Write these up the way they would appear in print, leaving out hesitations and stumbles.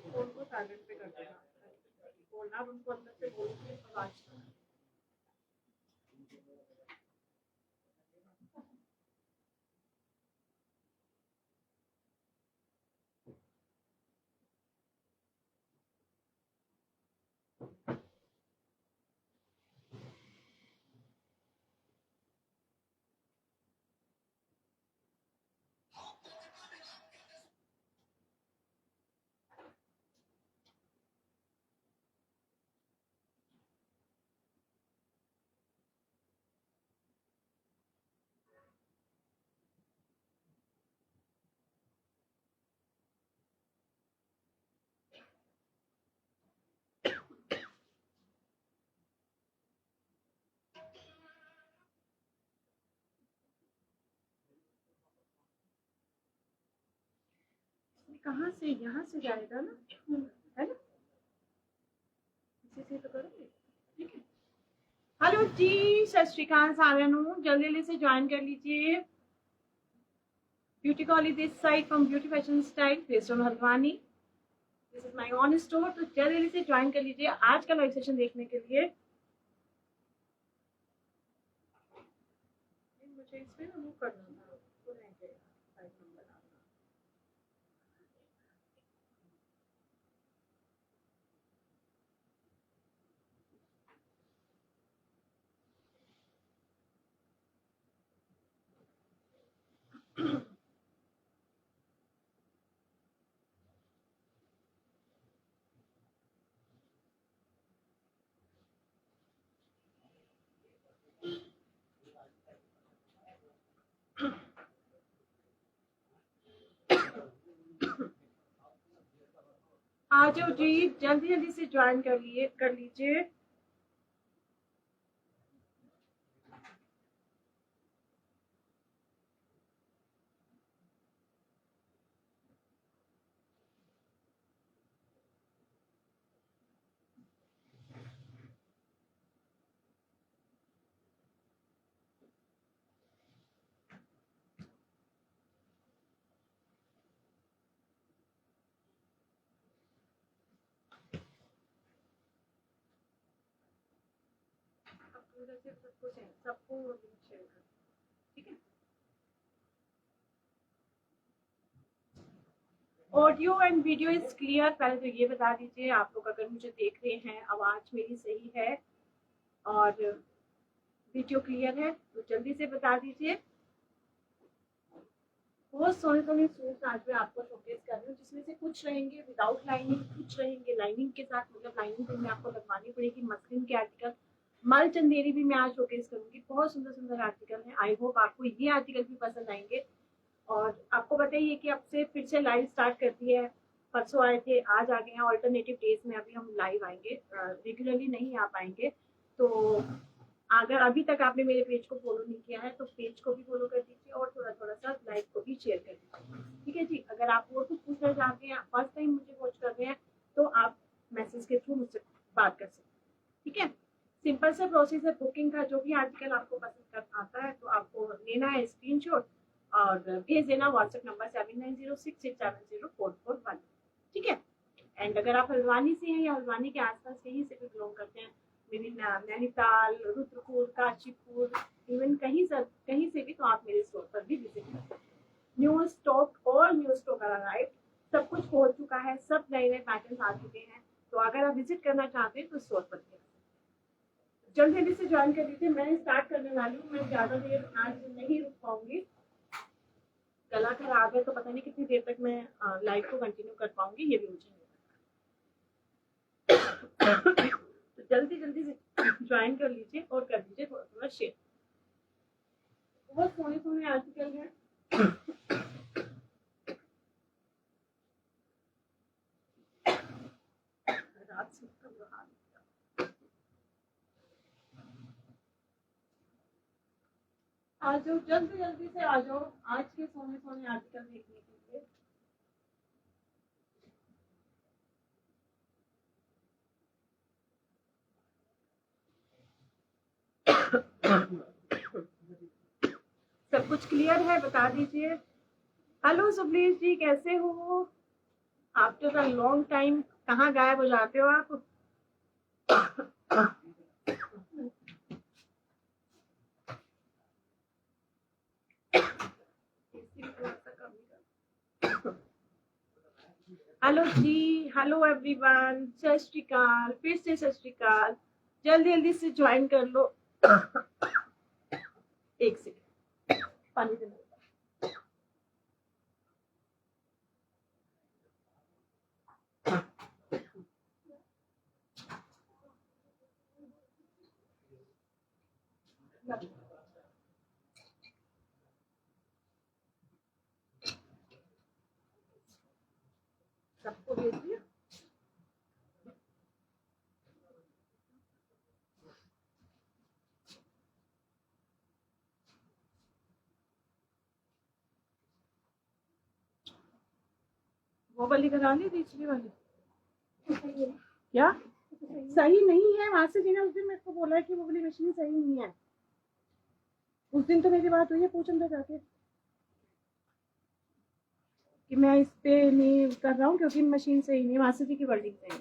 Phone को silent पे कर देना, बोलना उनको अंदर से बोल के आवाज। कहाँ से, यहाँ से जाएगा ना, है ना, इसी से तो करोगे। ठीक है। हेलो जी, सत श्रीकाल सारिਆਂ ਨੂੰ, जल्दी जल्दी से ज्वाइन कर लीजिए। Beauty Kohli this side from Beauty fashion style based on Haldwani. This is my own store. तो जल्दी जल्दी से ज्वाइन कर लीजिए आज का लाइव सेशन देखने के लिए। मुझे इसमें ना वो करना था, तो नहीं गया साइड नंबर डालना। आ जाओ जी, जल्दी जल्दी से ज्वाइन कर लीजिए। सबको शेयर कर, ठीक है। Audio and video is clear, पहले तो ये बता दीजिए आप लोग अगर मुझे देख रहे हैं, आवाज मेरी सही है और वीडियो क्लियर है तो जल्दी से बता दीजिए। बहुत सोने सोने सूट आज मैं आपको शोकेस कर रही हूँ, जिसमें से कुछ रहेंगे विदाउट लाइनिंग, कुछ रहेंगे लाइनिंग के साथ, मतलब लाइनिंग भी मैं आपको लगवानी पड़ेगी। मसलिन के आर्टिकल, मल चंदेरी भी मैं आज शोकेस करूंगी। बहुत सुंदर सुंदर आर्टिकल हैं। आई होप आपको ये आर्टिकल भी पसंद आएंगे। और आपको बताइए कि अब से फिर से लाइव स्टार्ट कर दी है। परसों आए थे, आज आ गए हैं। ऑल्टरनेटिव डेज में अभी हम लाइव आएंगे, रेगुलरली नहीं आ पाएंगे। तो अगर अभी तक आपने मेरे पेज को फॉलो नहीं किया है तो पेज को भी फॉलो कर दीजिए और थोड़ा थोड़ा सा लाइव को भी शेयर कर दीजिए, ठीक है जी। अगर आप और कुछ पूछना चाहते हैं, फर्स्ट टाइम मुझे वॉच कर रहे हैं, तो आप मैसेज के थ्रू मुझसे बात कर सकते हैं, ठीक है। सिंपल सा प्रोसेस है बुकिंग का। जो भी आर्टिकल आपको पसंद कर आता है तो आपको लेना है स्क्रीनशॉट और भेज देना व्हाट्सएप नंबर 7906670441, ठीक है। एंड अगर आप हल्द्वानी से हैं या हल्द्वानी के आसपास कहीं से भी बिलोंग करते हैं, नैनीताल, रुद्रपुर, काशीपुर, इवन कहीं से भी, तो आप मेरे स्टोर पर भी विजिट कर सकते हैं। न्यू स्टॉक और न्यू स्टॉक अराइव, सब कुछ पहुंच चुका है, सब नए नए पैटर्न आ चुके हैं। तो अगर आप विजिट करना चाहते हैं तो स्टोर पर जल्दी जल्दी से ज्वाइन कर लीजिए। मैं स्टार्ट करने वाली हूँ। मैं ज्यादा देर आज नहीं रुक पाऊंगी, गला खराब है, तो पता नहीं कितनी देर तक मैं लाइव को कंटिन्यू कर पाऊंगी, ये भी मुझे नहीं। तो जल्दी जल्दी से ज्वाइन कर लीजिए और कर दीजिए थोड़ा थोड़ा शेयर। बहुत सोने सोने आर्टिकल है। रात से आ जाओ, जल्दी जल्दी से आ जाओ आज के सोने सोने आर्टिकल देखने के लिए। सब कुछ क्लियर है, बता दीजिए। हेलो सुबलीस जी, कैसे हो? आफ्टर अ लॉन्ग टाइम कहाँ गायब हो जाते हो आप? हेलो जी, हेलो एवरीवन, सत श्री अकाल, फिर से सत श्री अकाल। जल्दी जल्दी से ज्वाइन कर लो। एक सेकंड, पानी देना। सबको भेज दिया। वो वाली करा ली, दूसरी वाली क्या सही नहीं है? वहां से जिन्हें उस दिन मेरे को बोला है कि वो वाली मशीन सही नहीं है। उस दिन तो मेरी बात हुई है, पूछ अंदर जाके कि मैं इस पे नहीं कर रहा हूँ क्योंकि मशीन सही नहीं है। मास्टर जी की वर्डिंग सही है।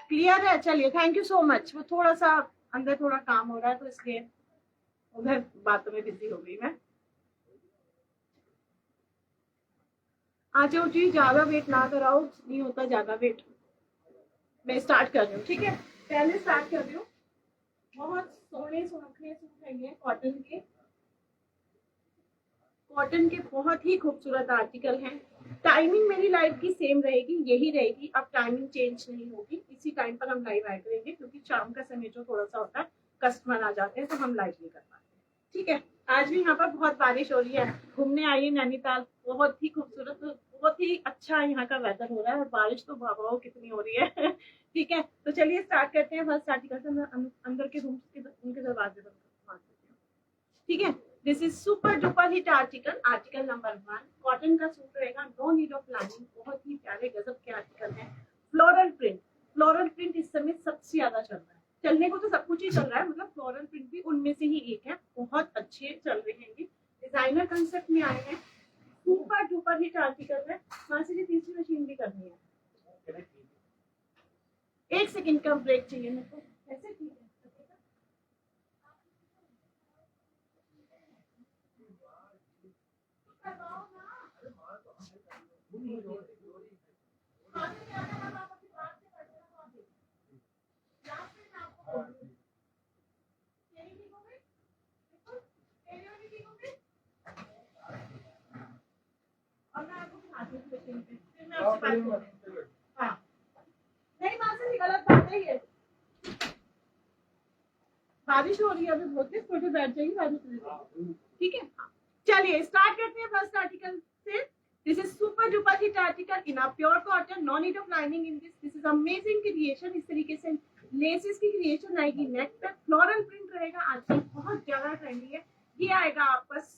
क्लियर है? चलिए, थैंक यू सो मच। वो थोड़ा सा अंदर थोड़ा काम हो रहा है तो इसलिए उधर बातों में बिजी हो गई मैं। आ जाओ जी, ज्यादा वेट ना कराओ, नहीं होता ज्यादा वेट। मैं स्टार्ट कर रही हूँ, ठीक है? पहले स्टार्ट कर रही हूँ। बहुत सोने सुनखने सूट है ये, कॉटन के बहुत ही खूबसूरत आर्टिकल हैं। टाइमिंग मेरी लाइव की सेम रहेगी, यही रहेगी। अब टाइमिंग चेंज नहीं होगी, इसी टाइम पर हम लाइव आया करेंगे क्योंकि शाम का समय जो थोड़ा सा होता है, कस्टमर आ जाते हैं तो हम लाइव नहीं कर पाते। ठीक है? आज भी यहाँ पर बहुत बारिश हो रही है। घूमने आइए नैनीताल, बहुत ही खूबसूरत, बहुत ही अच्छा यहाँ का वेदर हो रहा है और बारिश तो भाव कितनी हो रही है। ठीक है, तो चलिए स्टार्ट करते हैं। फर्स्ट आर्टिकल से अंदर के रूम के उनके दरवाजे बंद कर देती हूँ। ठीक है, this is super duper hit article, article number 1। Cotton का सूट रहेगा, नो नीड ऑफ लाइनिंग। बहुत ही प्यारे गजब के आर्टिकल है। फ्लोरल प्रिंट, फ्लोरल प्रिंट इस समय सबसे ज्यादा चल रहा है। चलने को तो सब कुछ ही चल रहा है, मतलब फ्लोरल प्रिंट भी उनमें से ही एक है। बहुत अच्छे चल रहे हैं ये, डिजाइनर कंसेप्ट में आए हैं। सुपर डुपर हिट आर्टिकल है। वहां से तीसरी मशीन भी करनी है। एक सेकंड का ब्रेक चाहिए मेरे को। ऐसे ठीक है? हाँ, नहीं मासी जी, गलत बात है ये। बारिश हो रही है अभी बहुत तेज, थोड़ी बैठ जाएगी बारिश। ठीक है, चलिए स्टार्ट करते हैं फर्स्ट आर्टिकल से। This is super duper hit article in a pure cotton, no need of lining in this. This is amazing creation. इस तरीके से लेसेस की क्रिएशन आएगी, नेक पे फ्लोरल प्रिंट रहेगा। आजकल बहुत ज्यादा ट्रेंडी है। ये आएगा आपस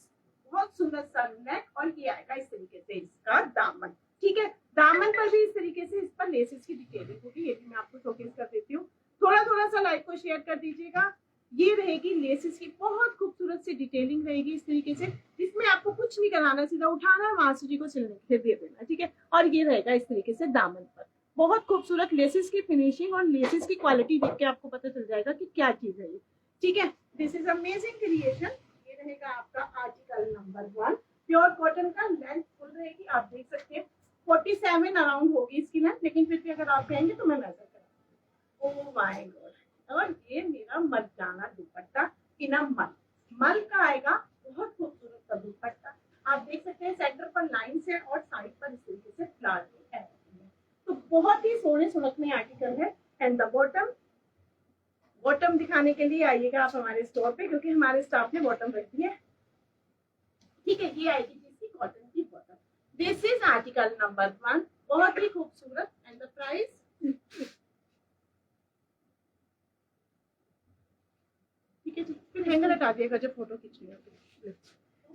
बहुत सुंदर सा नेक और ये आएगा इस तरीके से इसका दामन। ठीक है, दामन पर भी इस तरीके से इस पर लेसेस की डिटेलिंग होगी। ये भी मैं आपको शोकेस कर देती हूँ। थोड़ा थोड़ा सा लाइक को शेयर कर दीजिएगा। ये रहेगी लेसेस की बहुत खूबसूरत सी डिटेलिंग रहेगी इस तरीके से। इसमें आपको कुछ नहीं कराना, सीधा उठाना है, मास्टर जी को सिलने के दे देना। ठीक है, और ये रहेगा इस तरीके से दामन पर। बहुत खूबसूरत लेसेस की फिनिशिंग और लेसेस की क्वालिटी देख के आपको पता चल जाएगा कि क्या चीज है ये। ठीक है, दिस इज अमेजिंग क्रिएशन। ये रहेगा आपका आर्टिकल नंबर 1। प्योर कॉटन का, लेंथ फुल रहेगी, आप देख सकते हैं 47 अराउंड होगी इसकी लेंथ, लेकिन फिर भी अगर आप कहेंगे तो मैं मेजर करूँ। Oh my God. और ये मेरा मर्दाना दुपट्टा इन मल का आएगा। बहुत खूबसूरत सा दुपट्टा, आप देख सकते हैं सेंटर पर लाइंस है और साइड पर इस तरीके से फ्लावर है। तो बहुत ही सोने सुनखने आर्टिकल है। एंड द बॉटम, बॉटम दिखाने के लिए आइएगा आप हमारे स्टोर पे, क्योंकि हमारे स्टाफ ने बॉटम रखी है। ठीक है, ये आएगी जिसकी कॉटन की bottom. This is article number 1, बहुत ही खूबसूरत। एंड द प्राइस, ठीक है जी, फिर हैंगर हटा दिएगा जब फोटो खींचनी है।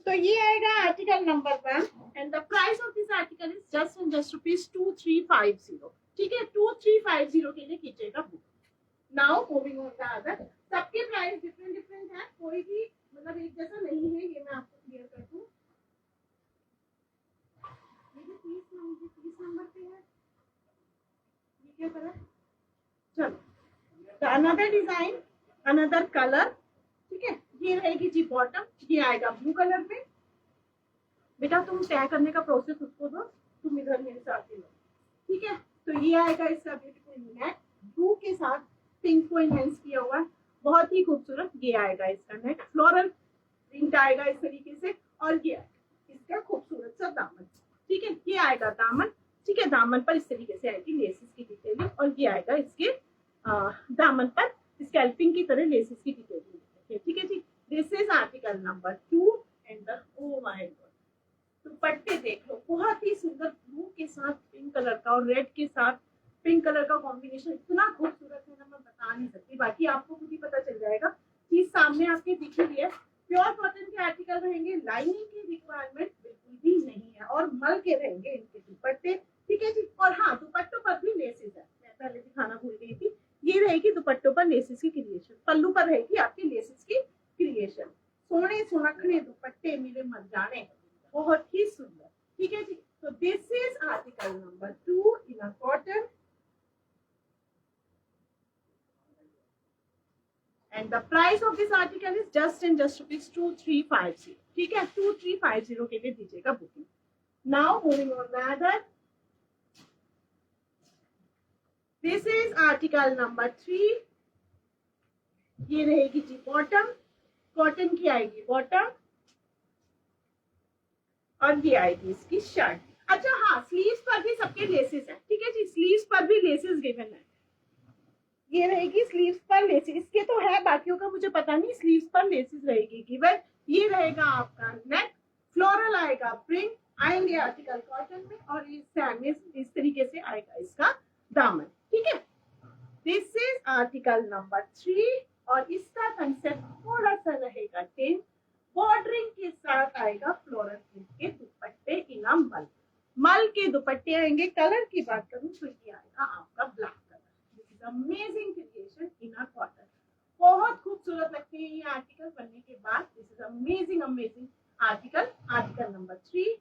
तो ये आएगा article number 1 and the price of this article is just and just rupees 2350। ठीक है, 2350 के लिए कीजिएगा book. Now moving on the other, सबके प्राइस डिफरेंट डिफरेंट है, कोई भी मतलब एक जैसा नहीं है, ये मैं आपको क्लियर कर दूं। ये भी 30 नंबर पे है, ये क्या करा। चलो अनदर डिजाइन, अनदर कलर, ठीक है। ये रहेगी जी बॉटम, ये आएगा ब्लू कलर में। बेटा तुम तय करने का प्रोसेस उसको दो, तुम इधर मेरे साथ ही लो, ठीक है। तो ये आएगा इसका ब्यूटीफुल नेक, ब्लू के साथ पिंक को इनहेंस किया हुआ है, बहुत ही खूबसूरत। ये आएगा इसका नेक, फ्लोरल प्रिंट आएगा इस तरीके से, और ये आएगा इसका खूबसूरत सा दामन, ठीक है। ये आएगा दामन, ठीक है। दामन पर इस तरीके से आएगी लेसेस की डिटेलिंग, और ये आएगा इसके दामन पर स्कैल्पिंग की तरह लेसेस की डिटेलिंग, ठीक है जी। This is article number 2 and the oh my God, दुपट्टे देख लो, बहुत ही सुंदर ब्लू के साथ पिंक कलर का और रेड के साथ पिंक कलर का कॉम्बिनेशन इतना खूबसूरत है ना, मैं बता नहीं सकती। बाकी आपको खुद ही पता चल जाएगा, चीज सामने आपके दिख रही है। प्योर कॉटन के आर्टिकल रहेंगे, लाइनिंग की रिक्वायरमेंट बिल्कुल भी नहीं है, और मल के रहेंगे इनके दुपट्टे, ठीक है जी। और हाँ, दुपट्टों पर भी लेसेस है, मैं पहले दिखाना भूल गई थी। ये रहेगी दुपट्टों पर लेसेस की क्रिएशन, पल्लू पर रहेगी आपकी लेसेस की क्रिएशन। सोने सुनखने दुपट्टे मिले मर जाने, बहुत ही सुंदर, ठीक है जी। तो this is article number 2 in a cotton, and the price of this article is just and just rupees 2350, ठीक है। 2350 के लिए दीजिएगा booking. Now moving on the other, this is article number 3, ये रहेगी जी बॉटम, कॉटन की आएगी बॉटम, और ये आएगी इसकी शर्ट। अच्छा हाँ, स्लीव्स पर भी सबके लेसेस है, ठीक है जी। स्लीव्स पर भी लेसेस गिवन है, ये रहेगी स्लीव्स पर लेसेस, इसके तो है, बाकियों का मुझे पता नहीं। स्लीव्स पर लेसेस रहेगी गिवन। ये रहेगा आपका नेक, फ्लोरल आएगा प्रिंट, आएंगे आर्टिकल कॉटन में, और इस तरीके से आएगा इसका दामन, ठीक है। दिस इज आर्टिकल नंबर 3, और इसका कंसेप्ट थोड़ा सा रहेगा चेंज, बॉर्डरिंग के साथ आएगा फ्लोरल प्रिंट के दुपट्टे इन अ मल, मल के दुपट्टे आएंगे। कलर की बात करूं तो ये आएगा आपका black colour, this is amazing creation in a cotton, बहुत खूबसूरत लगते हैं ये आर्टिकल बनने के बाद। This is amazing amazing article, article number 3,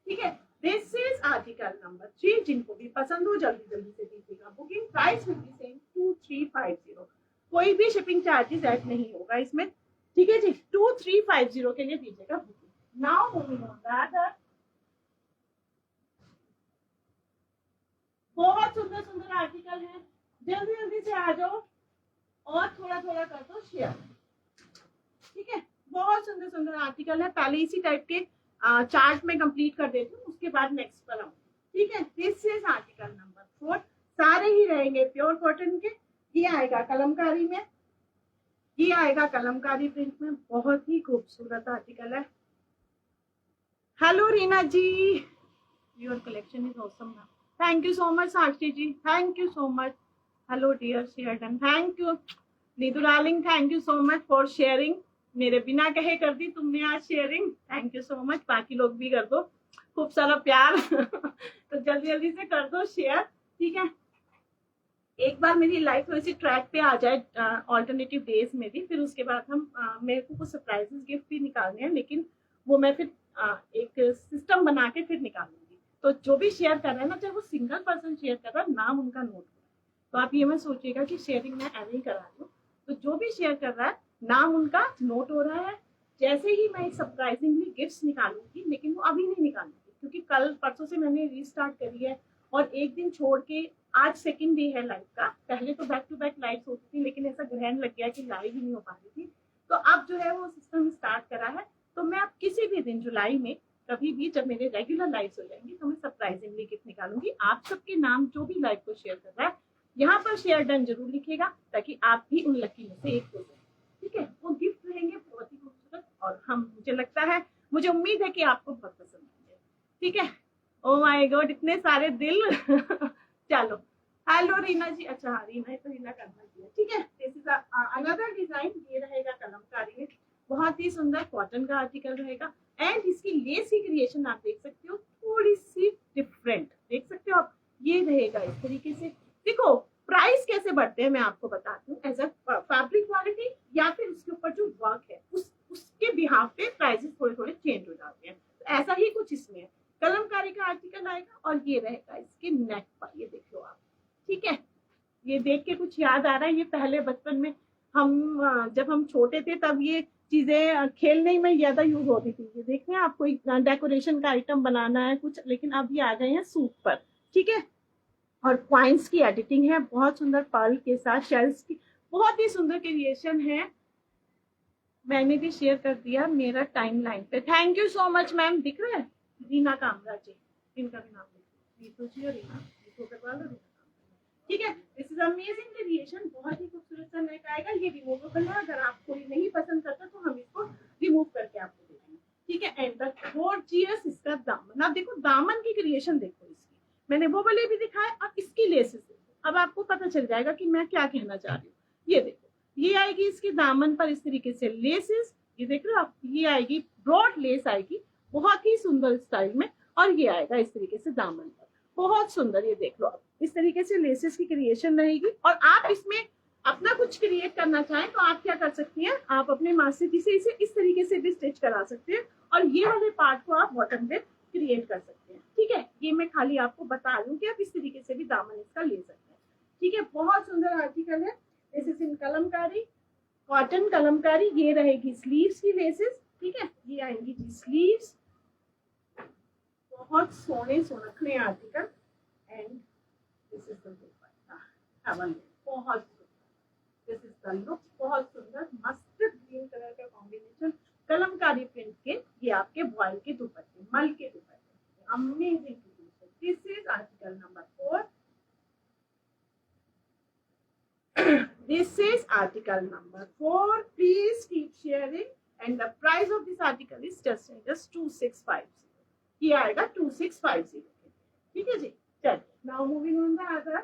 ठीक है। दिस इज आर्टिकल नंबर 3, जिनको भी पसंद हो जल्दी जल्दी से दीजिएगा booking. Price will be same 2350, कोई भी शिपिंग चार्जेस ऐड नहीं होगा इसमें, ठीक है जी। 2350 के लिए दीजिएगा booking. Now moving on the other, बहुत सुंदर सुंदर आर्टिकल है, जल्दी जल्दी से आ जाओ और थोड़ा थोड़ा कर दो शेयर, ठीक है। बहुत सुंदर सुंदर आर्टिकल है, पहले इसी टाइप के चार्ट में कंप्लीट कर देती हूँ, उसके बाद नेक्स्ट पर आऊंगी, ठीक है। दिस इज आर्टिकल नंबर 4, सारे ही रहेंगे प्योर कॉटन के। ये आएगा कलमकारी में, ये आएगा कलमकारी प्रिंट में, बहुत ही खूबसूरत आर्टिकल है। Hello Reena ji, your collection is awesome ma'am, thank you so much Sakshi ji, thank you so much. Hello dear शेयरडन, thank you Neetu darling, thank you so much for sharing, मेरे बिना कहे कर दी तुमने आज sharing, thank you so much. बाकी लोग भी कर दो खूब सारा प्यार तो जल्दी जल्दी से कर दो शेयर, ठीक है। एक बार मेरी लाइफ वैसे ट्रैक पे आ जाए ऑल्टरनेटिव डेज में भी, फिर उसके बाद हम मेरे को कुछ सरप्राइजेस गिफ्ट भी निकालने हैं, लेकिन वो मैं फिर एक सिस्टम बना के फिर निकालूंगी। तो जो भी शेयर कर रहा है ना, चाहे वो सिंगल पर्सन शेयर कर रहा है, नाम उनका नोट हो, तो आप ये मत सोचिएगा कि शेयरिंग मैं ऐसे ही करा रही हूँ। तो जो भी शेयर कर रहा है नाम उनका नोट हो रहा है। जैसे ही मैं सरप्राइजिंगली गिफ्ट्स निकालूंगी, लेकिन वो अभी नहीं निकालूंगी, क्योंकि कल परसों से मैंने रीस्टार्ट करी है, और एक दिन छोड़ के आज सेकंड डे है लाइव का। पहले तो बैक टू बैक लाइव होती थी, लेकिन ऐसा ग्रहण लग गया कि लाइव ही नहीं हो पा रही थी। तो अब जो है वो सिस्टम स्टार्ट करा है, तो मैं अब किसी भी दिन जुलाई में कभी भी जब मेरे रेगुलर लाइव हो जाएंगे, तो मैं सरप्राइजिंगली गिफ्ट निकालूंगी। आप सबके नाम जो भी लाइव को शेयर कर रहा है, यहाँ पर शेयर डन जरूर लिखेगा, ताकि आप भी उन लकी में से एक हो जाए, ठीक है। वो गिफ्ट रहेंगे बहुत ही खूबसूरत, और हम मुझे लगता है, मुझे उम्मीद है कि आपको बहुत पसंद आएंगे, ठीक है। ओ माय गॉड, इतने सारे दिल चलो, हेलो रीना जी, अच्छा हाँ रीना है तो रीना करना चाहिए, ठीक है। दिस इज अनदर डिजाइन, ये रहेगा कलमकारी में, बहुत ही सुंदर कॉटन का आर्टिकल रहेगा, एंड इसकी लेस की क्रिएशन आप देख सकते हो, थोड़ी सी डिफरेंट देख सकते हो आप। ये रहेगा इस तरीके से। देखो प्राइस कैसे बढ़ते हैं मैं आपको बताती हूँ, एज अ फैब्रिक क्वालिटी या फिर उसके ऊपर जो वर्क है उसके बिहाफ पे प्राइसेस थोड़े थोड़े चेंज हो जाते हैं। तो ऐसा ही कुछ इसमें है, कलमकारी का आर्टिकल आएगा और ये रहेगा इसके नेक पर, ये देख लो आप, ठीक है। ये देख के कुछ याद आ रहा है, ये पहले बचपन में हम जब हम छोटे थे तब ये चीजें खेलने में ज्यादा यूज होती थी। ये देख रहे हैं आपको डेकोरेशन का आइटम बनाना है कुछ, लेकिन अब ये आ गए हैं सूट पर, ठीक है। और क्वाइंस की एडिटिंग है बहुत सुंदर, पर्ल के साथ शेल्स की, बहुत ही सुंदर क्रिएशन है। मैंने भी शेयर कर दिया मेरा टाइमलाइन पे। Thank you so much ma'am. दिख रहा है रीना कामरा जी, इनका भी नाम रीतू जी और रीना, करवा लो रीना, ठीक है। दिस इज अमेजिंग क्रिएशन, बहुत ही खूबसूरत सा नेक आएगा। ये रिमूवेबल है, अगर आप कोई नहीं पसंद करता तो हम इसको रिमूव करके आपको दे देंगे, ठीक है। एंड द गॉर्जियस इसका दामन, अब देखो दामन की क्रिएशन देखो इसकी, मैंने वो वाले भी दिखाए, अब इसकी लेसेस देखो, अब आपको पता चल जाएगा कि मैं क्या कहना चाह रही हूँ। ये देखो, ये आएगी इसके दामन पर इस तरीके से लेसेस, ये देख रहे हो आप, ये आएगी ब्रॉड लेस आएगी बहुत ही सुंदर स्टाइल में, और ये आएगा इस तरीके से दामन पर, बहुत सुंदर। ये देख लो आप, इस तरीके से लेसेस की क्रिएशन रहेगी। और आप इसमें अपना कुछ क्रिएट करना चाहें तो आप क्या कर सकती हैं, आप अपने मास्टर से इसे इस तरीके से भी स्टिच करा सकते हैं, और ये वाले पार्ट को आप बॉटम पे क्रिएट कर सकते हैं, ठीक है। ये मैं खाली आपको बता दूं कि आप इस तरीके से भी दामन इसका ले सकते हैं, ठीक है। बहुत सुंदर आर्टिकल है। This is in Kalamkari, cotton Kalamkari. ये रहेगी स्लीव्स की लेसेस, ठीक है। ये आएंगी जी स्लीव्स, बहुत सोने सुनखने article. And this is the dupatta, बहुत दिस इज द लुक, बहुत सुंदर मस्टर्ड ग्रीन कलर का कॉम्बिनेशन, कलमकारी प्रिंट के, ये आपके बॉयल के दुपट्टे, मल के दुपट्टे, amazing. This is article number 4, this is article number 4. Please keep sharing, and the price of this article is just 2650. ये आएगा 2650, ठीक है जी। चलिए, now moving on the other.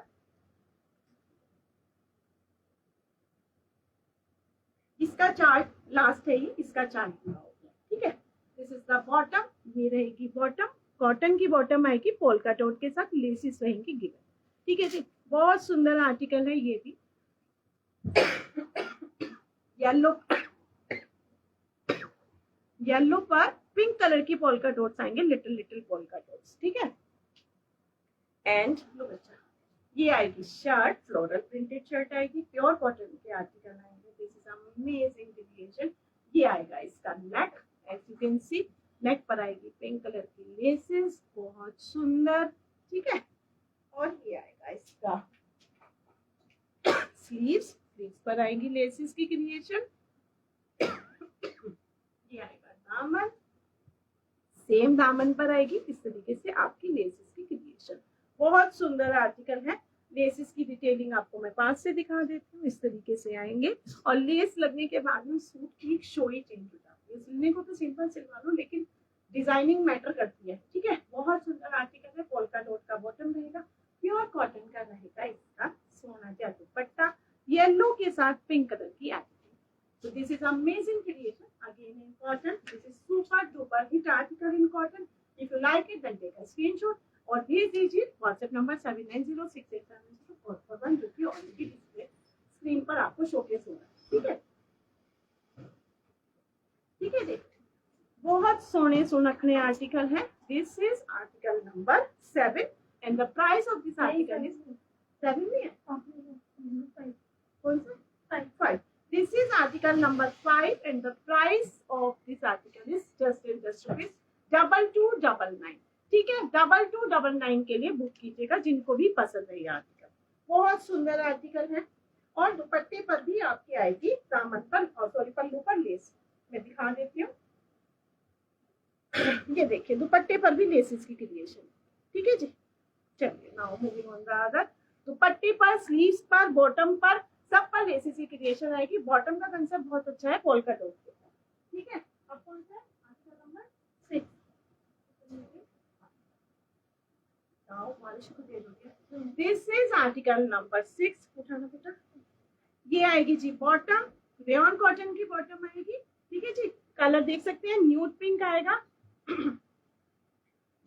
इसका चार्ट लास्ट है, ये इसका चार्ट पूरा हो गया, ठीक है। दिस इज द बॉटम, ये रहेगी बॉटम, कॉटन की बॉटम आएगी, पोल्का डॉट के साथ लेसिस रहेंगी गिवन, ठीक है जी। बहुत सुंदर आर्टिकल है ये भी। येलो पर पिंक कलर की पोल्का डॉट्स आएंगे, लिटिल लिटिल पोल्का डॉट्स, ठीक है। एंड लो बच्चा, ये आएगी शर्ट, फ्लोरल प्रिंटेड शर्ट आएगी, प्योर कॉटन के आर्टिकल आएंगे। This is amazing creation. ये आएगा इसका नेक, एज यू कैन सी, नेक पर आएगी पिंक कलर की लेसेस, बहुत सुंदर, ठीक है। और ये आएगा इसका स्लीव्स पर आएगी लेसेस की क्रिएशन। ये आएगा दामन, सेम दामन पर आएगी इस तरीके से आपकी लेसेस की क्रिएशन। बहुत सुंदर आर्टिकल है। लेसेस की डिटेलिंग आपको मैं पास से दिखा देती हूँ, इस तरीके से आएंगे, और लेस लगने के बाद में सूट की शो ही चेंज हो जाती है। सिलने को तो सिंपल सिलवा लो, लेकिन डिजाइनिंग मैटर करती है, ठीक है। बहुत सुंदर आर्टिकल है। पोल्का डॉट का बॉटम रहेगा, प्योर कॉटन का रहेगा इसका सोना जा दुपट्टा, येलो के साथ पिंक कलर की editing. So this is amazing creation, again in cotton. This is super duper hit article in cotton. If you like it, then take a screenshot और भेज दीजिए WhatsApp नंबर 7906870441, जो कि ऑलरेडी डिस्प्ले स्क्रीन पर आपको showcase होगा, ठीक है, ठीक है। देखिए, बहुत सोने सुनखने आर्टिकल है। This is article number 7 and the price of this article is 7 में है, कौन सा 5। This is article number 5 and the price of this article is just rupees 2299, ठीक है। 2299 के लिए बुक कीजिएगा जिनको भी पसंद है ये आर्टिकल। बहुत सुंदर आर्टिकल है। और दुपट्टे पर भी आपकी आएगी दामन पर, और सॉरी पल्लू पर लेस, मैं दिखा देती हूँ। ये देखिए, दुपट्टे पर भी लेसेस की क्रिएशन, ठीक है जी। चलिए, now moving on the other. दुपट्टे पर, स्लीव्स पर, बॉटम पर, सब पर लेसेस की क्रिएशन आएगी। बॉटम का कंसेप्ट बहुत अच्छा है, पोल्का डॉट के साथ, ठीक है। अब कौन सा article number 6, this is article number 6। उठाना बेटा, ये आएगी जी बॉटम, रेयन कॉटन की बॉटम आएगी, ठीक है जी। कलर देख सकते हैं, न्यूड पिंक आएगा।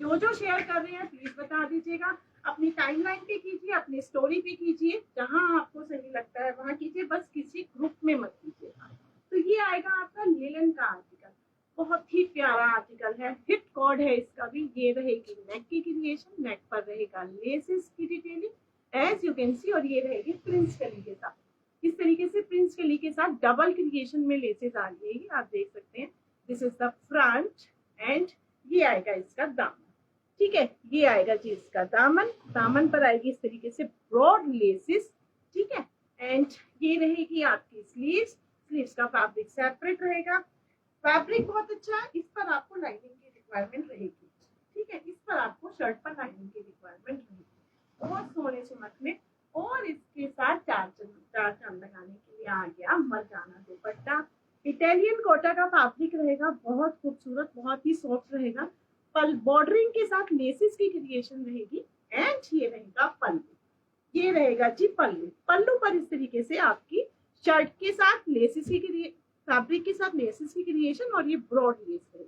जो जो शेयर कर रहे हैं प्लीज बता दीजिएगा। अपनी टाइमलाइन पे कीजिए, अपनी स्टोरी पे कीजिए, जहां आपको सही लगता है वहां कीजिए, बस किसी ग्रुप में मत कीजिए। तो ये आएगा आपका लिलन का आर्टिकल, बहुत ही प्यारा आर्टिकल है, हिट कॉर्ड है इसका भी। ये रहेगी नेक की क्रिएशन, नेक पर रहेगा लेसेस की detailing as you can see, और ये रहेगी प्रिंस कली के साथ। इस तरीके से प्रिंस कली के साथ डबल क्रिएशन में लेसेस आ रही है, आप देख सकते हैं। This is the front and ये आएगा इसका दामन। ठीक है, ये आएगा जी इसका दामन। दामन पर आएगी इस तरीके से ब्रॉड लेसेस। ठीक है, एंड ये रहेगी आपकी स्लीव्स। स्लीव्स का फैब्रिक सेपरेट रहेगा। फैब्रिक बहुत अच्छा है, इस पर आपको लाइनिंग की रिक्वायरमेंट रहेगी। ठीक है, इस पर आपको शर्ट पर लाइनिंग की रिक्वायरमेंट रहेगी। बहुत सोने चमकने, और इसके साथ चार चांद लगाने के लिए आ गया मर्दाना दुपट्टा। इटालियन कोटा का फैब्रिक रहेगा, बहुत खूबसूरत, बहुत ही सॉफ्ट रहेगा। बॉर्डरिंग के साथ लेसेस की क्रिएशन रहेगी, एंड ये रहेगा पल्लू। ये रहेगा जी पल्लू। पल्लू पर इस तरीके से आपकी शर्ट के साथ लेसेस की फैब्रिक के साथ लेसेस की क्रिएशन, और ये ब्रॉड लेस है।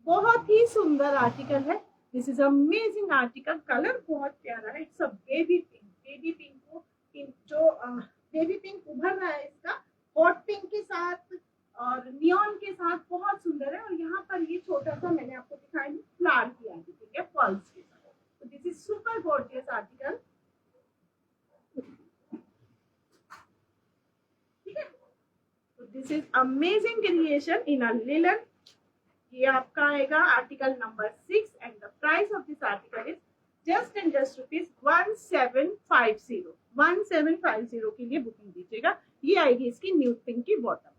बहुत ही सुंदर आर्टिकल है। This is amazing article. Colour बहुत प्यारा है, it's a baby pink. Baby pink को जो बेबी पिंक उभर रहा है इसका हॉट पिंक के साथ और नियॉन के साथ, बहुत सुंदर है। और यहाँ पर ये छोटा सा मैंने आपको दिखाया फ्लावर किया है, ठीक है, पल्स के साथ। तो this is super gorgeous article. ठीक है, तो this is amazing creation in a linen. ये आपका आएगा article number 6 and the price of this article is just and just ₹1750। 1750 के लिए बुकिंग दीजिएगा। ये आएगी इसकी न्यू पिंक की बॉटम।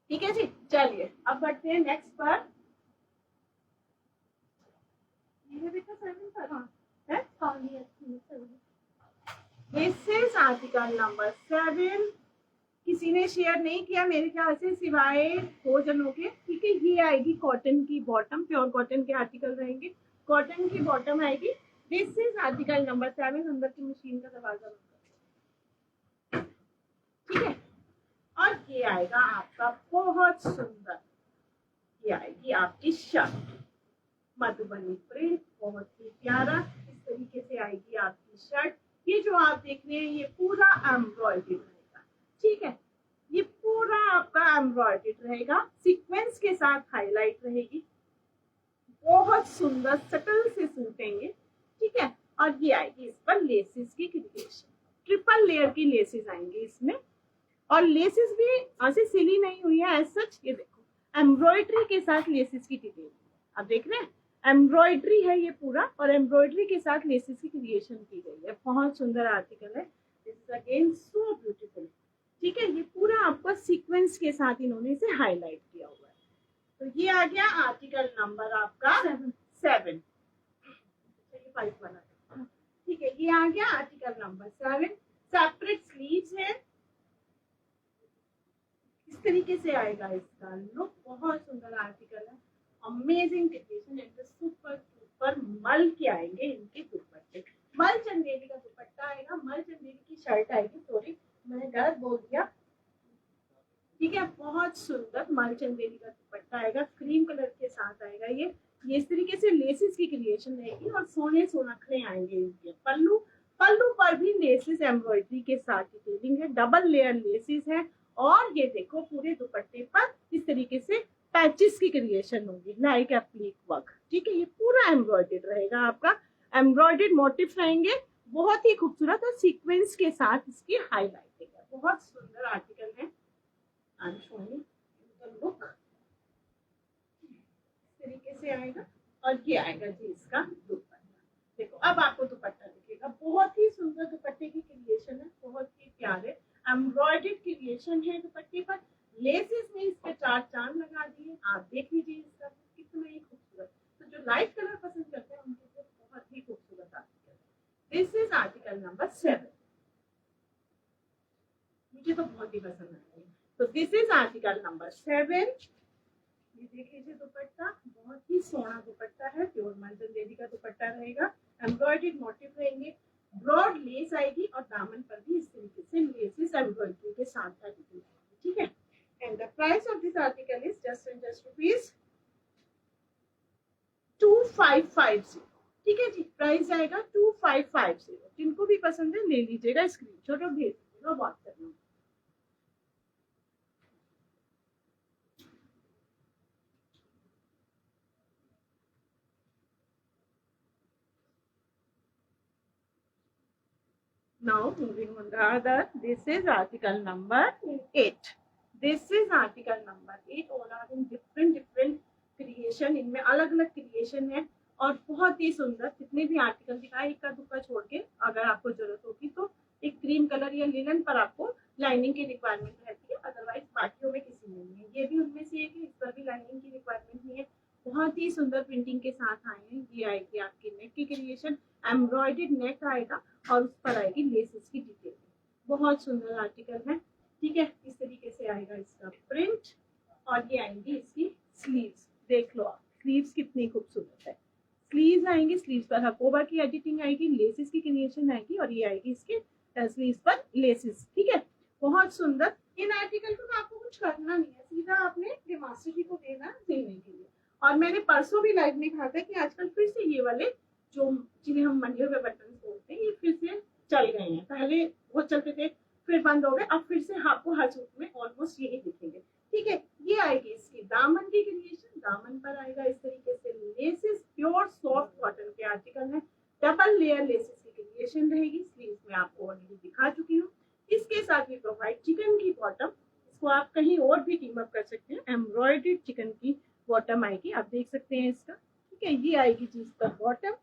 ठीक है जी, चलिए अब बढ़ते हैं नेक्स्ट पर। ये बेटा 7 पर है, दिस इज आर्टिकल नंबर 7। किसी ने शेयर नहीं किया मेरे ख्याल से, सिवाय 2 जनों के। ठीक है, ये आएगी कॉटन की बॉटम, प्योर कॉटन के आर्टिकल रहेंगे, कॉटन की बॉटम आएगी। This is article number 7। अंदर की मशीन का दरवाजा बंद कर। ठीक है, और ये आएगा आपका बहुत सुंदर, ये आएगी आपकी शर्ट, मधुबनी प्रिंट, बहुत ही प्यारा। इस तरीके से आएगी आपकी शर्ट। ये जो आप देख रहे हैं ये पूरा एम्ब्रॉयडरी रहेगा। ठीक है, ये पूरा आपका एम्ब्रॉयडरी रहेगा, सीक्वेंस के साथ हाईलाइट रहेगी। बहुत सुंदर सटल से सूट है ये। ठीक है, और ये आएगी इस पर लेसेस की क्रिएशन, ट्रिपल लेयर की लेसेस आएंगी इसमें। और लेसेस भी ऐसे सिली नहीं हुई है एज सच। ये देखो एम्ब्रॉयडरी के साथ लेसेस की डिटेल आप देख रहे हैं, एम्ब्रॉयडरी है ये पूरा, और एम्ब्रॉयडरी के साथ लेसेस की क्रिएशन की गई है। बहुत सुंदर आर्टिकल है। This is again so beautiful. ठीक है, ये पूरा आपका सीक्वेंस के साथ इन्होंने इसे हाईलाइट किया हुआ है। तो ये आ गया आर्टिकल नंबर आपका 7। 5 वाला। ठीक है, ये आ गया आर्टिकल नंबर 7। सेपरेट स्लीव्स है, इस तरीके से आएगा इसका लुक। बहुत सुंदर आर्टिकल है, amazing creation and super super मल के आएंगे इनके दुपट्टे। मल चंदेरी का दुपट्टा आएगा, मल चंदेरी की शर्ट आएगी, सॉरी मैंने गलत बोल दिया। ठीक है, बहुत सुंदर मल चंदेरी का दुपट्टा आएगा, क्रीम कलर के साथ आएगा। ये इस तरीके से लेसेस की क्रिएशन रहेगी, और सोने सोनखरे आएंगे इनके। पल्लू पर भी लेसेस एम्ब्रॉयडरी के साथ डिटेलिंग है, डबल लेयर लेसेस है। और ये देखो पूरे दुपट्टे पर इस तरीके से पैचेस की क्रिएशन होगी, लाइक एप्लिक वर्क। ठीक है, ये पूरा एम्ब्रॉयडर्ड रहेगा आपका, एम्ब्रॉयडर्ड मोटिव रहेंगे, बहुत ही खूबसूरत, और सीक्वेंस के साथ इसकी हाईलाइटिंग है। बहुत सुंदर आर्टिकल है। लुक इस तरीके से आएगा, और ये आएगा जी इसका दुपट्टा। देखो अब आपको दुपट्टा दिखेगा, बहुत ही सुंदर दुपट्टे की क्रिएशन है, बहुत ही प्यारे एम्ब्रॉयडर्ड क्रिएशन है दुपट्टे पर। लेसेस में इसके 4 चांद लगा दिए, आप देख लीजिए इसका कितना ही खूबसूरत। तो जो लाइट कलर पसंद करते हैं उनके लिए बहुत ही खूबसूरत आर्टिकल है। दिस इज आर्टिकल नंबर 7, मुझे तो बहुत ही पसंद आया। तो दिस इज आर्टिकल नंबर 7। ये देख लीजिए दुपट्टा, बहुत ही सोना दुपट्टा है, प्योर मल चंदेरी का दुपट्टा रहेगा, एम्ब्रॉयडर्ड मोटिव रहेंगे, ब्रॉड लेस आएगी और दामन पर भी इस तरीके से लेसेस एम्ब्रॉयडरी के साथ आएगी, ठीक है। And the price of this article is just and just rupees 2550, ठीक है जी। प्राइस आएगा 2550। जिनको भी पसंद है ले लीजिएगा, स्क्रीनशॉट और भेज दीजिएगा व्हाट्सएप में। Now moving on the other, this is article number 8. This is article number 8. All are in different creation, इनमें अलग अलग क्रिएशन है और बहुत ही सुंदर। जितने भी आर्टिकल दिखाए इक्का दुक्का छोड़ के, अगर आपको जरूरत होगी तो एक क्रीम कलर या लिनन पर आपको लाइनिंग की रिक्वायरमेंट रहती है, अदरवाइज बाकियों में किसी में नहीं है। ये भी उनमें से एक है, इस पर भी लाइनिंग की रिक्वायरमेंट नहीं है। बहुत ही सुंदर प्रिंटिंग के साथ आए हैं। ये आएगी आपकी नेक की क्रिएशन, एम्ब्रॉयडर्ड नेक आएगा और उस पर आएगी लेसेस की डिटेल। बहुत सुंदर आर्टिकल है, ठीक है। इस तरीके से आएगा इसका प्रिंट और ये आएंगी इसकी स्लीव्स। देख लो आप, स्लीव्स कितनी खूबसूरत है। स्लीव्स आएंगी, स्लीव्स पर हकोबा की एडिटिंग आएगी, लेसेस की क्रिएशन आएगी और ये आएगी इसके स्लीव्स पर लेसेस, ठीक है। बहुत सुंदर। इन आर्टिकल को आपको कुछ करना नहीं है, सीधा आपने मास्टर जी को देना देने के लिए। और मैंने परसों भी लाइव में कहा था कि आजकल फिर से ये वाले जो जिन्हें हम मंडियों में बटन बोलते हैं, ये फिर से चल गए हैं। पहले वो चलते थे, फिर बंद हो गए, अब फिर से आपको हर सूट में ऑलमोस्ट यही दिखेंगे, ठीक है। ये आएगी इसकी दामन की क्रिएशन। दामन पर आएगा इस तरीके से लेसेस, प्योर सॉफ्ट कॉटन के आर्टिकल है। डबल लेयर लेसेस की क्रिएशन रहेगी। स्लीव्स में आपको ऑलरेडी दिखा चुकी हूँ। इसके साथ भी प्रोवाइड चिकन की बॉटम, इसको आप कहीं और भी टीम अप कर सकते हैं। एम्ब्रॉयडर्ड चिकन की बॉटम आएगी, आप देख सकते हैं इसका, ठीक है। ये आएगी जी इसका बॉटम,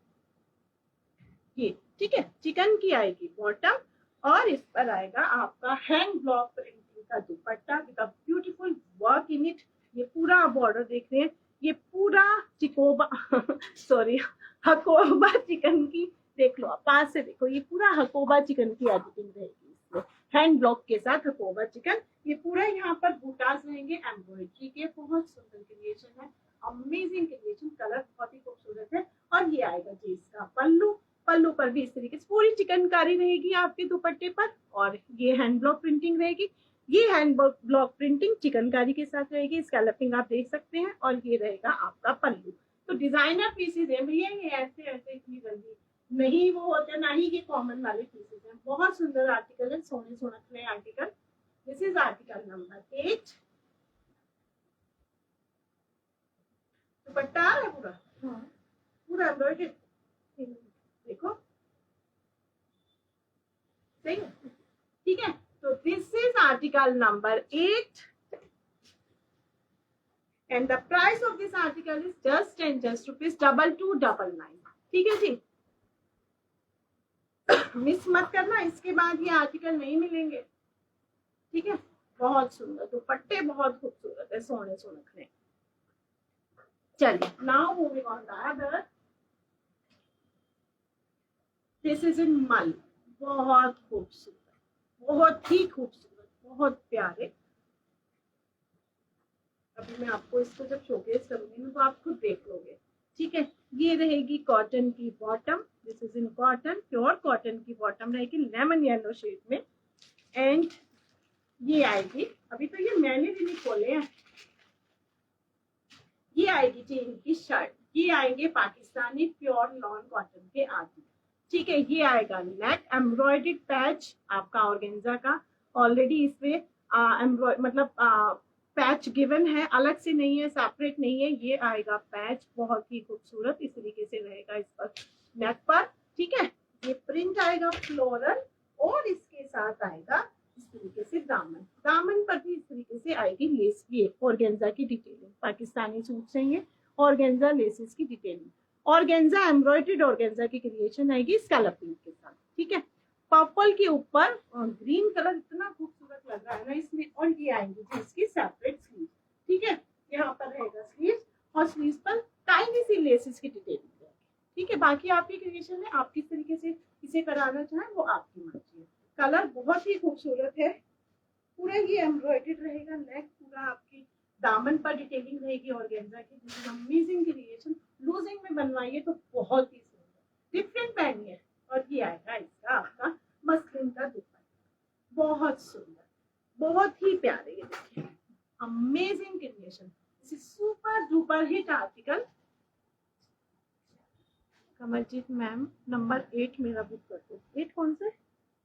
ये ठीक है। चिकन की आएगी बॉटम और इस पर आएगा आपका हैंड ब्लॉक प्रिंटिंग का दुपट्टा with a beautiful work in it. ये पूरा बॉर्डर देख रहे हैं, ये पूरा चिकोबा सॉरी हकोबा चिकन की, देख लो आप पास से देखो, ये पूरा हकोबा चिकन की एडिटिंग रहेगी इसमें, हैंड ब्लॉक के साथ हकोबा चिकन। ये पूरा यहाँ पर बूटास रहेंगे एम्ब्रॉयडरी के। बहुत सुंदर क्रिएशन है, अमेजिंग क्रिएशन, कलर बहुत ही खूबसूरत है। और ये आएगा जी इसका पल्लू। पल्लू पर भी इस तरीके से पूरी चिकनकारी रहेगी आपके दुपट्टे पर और ये हैंड ब्लॉक प्रिंटिंग रहेगी। ये हैंड ब्लॉक प्रिंटिंग चिकनकारी के साथ रहेगी, स्कैलपिंग आप देख सकते हैं। और ये रहेगा आपका पल्लू। तो डिजाइनर पीसेज है भैया, ये ऐसे ऐसे इतनी जल्दी नहीं वो होते, ना ही ये कॉमन वाले पीसेज हैं। बहुत सुंदर आर्टिकल है, सोने सोनखले article. This is article number 8। दुपट्टा है पूरा, पूरा एम्ब्रॉयडर्ड, देखो सही है, ठीक है। तो this is article number 8 and the price of this article is just and just ₹2299, ठीक है जी। मिस मत करना, इसके बाद ये आर्टिकल नहीं मिलेंगे, ठीक है। बहुत सुंदर दुपट्टे, बहुत खूबसूरत है, सोने सोनखने। चलिए now moving on the other, this is इन मल। बहुत खूबसूरत, बहुत ही खूबसूरत, बहुत प्यारे। अभी मैं आपको इसको जब शोकेस करूंगी ना तो आप खुद देख लोगे, ठीक है। ये रहेगी कॉटन की bottom, this is in cotton, pure cotton की बॉटम रहेगी लेमन येलो शेड में। एंड ये आएगी, अभी तो ये मैंने भी नहीं खोले हैं, ये आएगी जी इनकी शर्ट। ये आएंगे पाकिस्तानी प्योर लॉन कॉटन के आदि, ठीक है। ये आएगा नेक एम्ब्रॉयडर्ड पैच आपका ऑर्गेन्जा का, ऑलरेडी इसमें मतलब पैच गिवन है, अलग से नहीं है, सेपरेट नहीं है। ये आएगा पैच, बहुत ही खूबसूरत इस तरीके से रहेगा इस पर नेक पर, ठीक है। ये प्रिंट आएगा फ्लोरल और इसके साथ आएगा इस तरीके से दामन। दामन पर भी इस तरीके से आएगी लेस, ये ऑर्गेन्जा की डिटेलिंग, पाकिस्तानी सूट से ये ऑर्गेन्जा लेसेस की डिटेलिंग, ऑर्गेन्जा एम्ब्रॉयडर्ड ऑर्गेन्जा की क्रिएशन आएगी स्कैलपिंग के साथ, ठीक है। पर्पल के ऊपर ग्रीन कलर इतना खूबसूरत लग रहा है ना इसमें। और ये आएंगी जी इसकी सेपरेट स्लीव, ठीक है। यहाँ पर रहेगा स्लीव और स्लीव पर टाइनी सी लेसेस की डिटेलिंग रहेगी, ठीक है। बाकी आपकी क्रिएशन है, आप किस तरीके से इसे कराना चाहें वो आपकी मर्जी है। कलर बहुत ही खूबसूरत है, पूरा ये एम्ब्रॉयडर्ड रहेगा, नेक पूरा आपकी दामन पर डिटेलिंग रहेगी ऑर्गेन्जा की। This is amazing creation, losing में बनवाइए तो बहुत ही सुंदर, डिफरेंट पहनिए, और ये आएगा इसका आपका मस्लिन का दुपट्टा, बहुत सुंदर, बहुत ही प्यारे। ये देखिए amazing creation, super duper hit article. Kamaljeet ma'am number 8 मेरा बुक कर दो। 8 कौन से,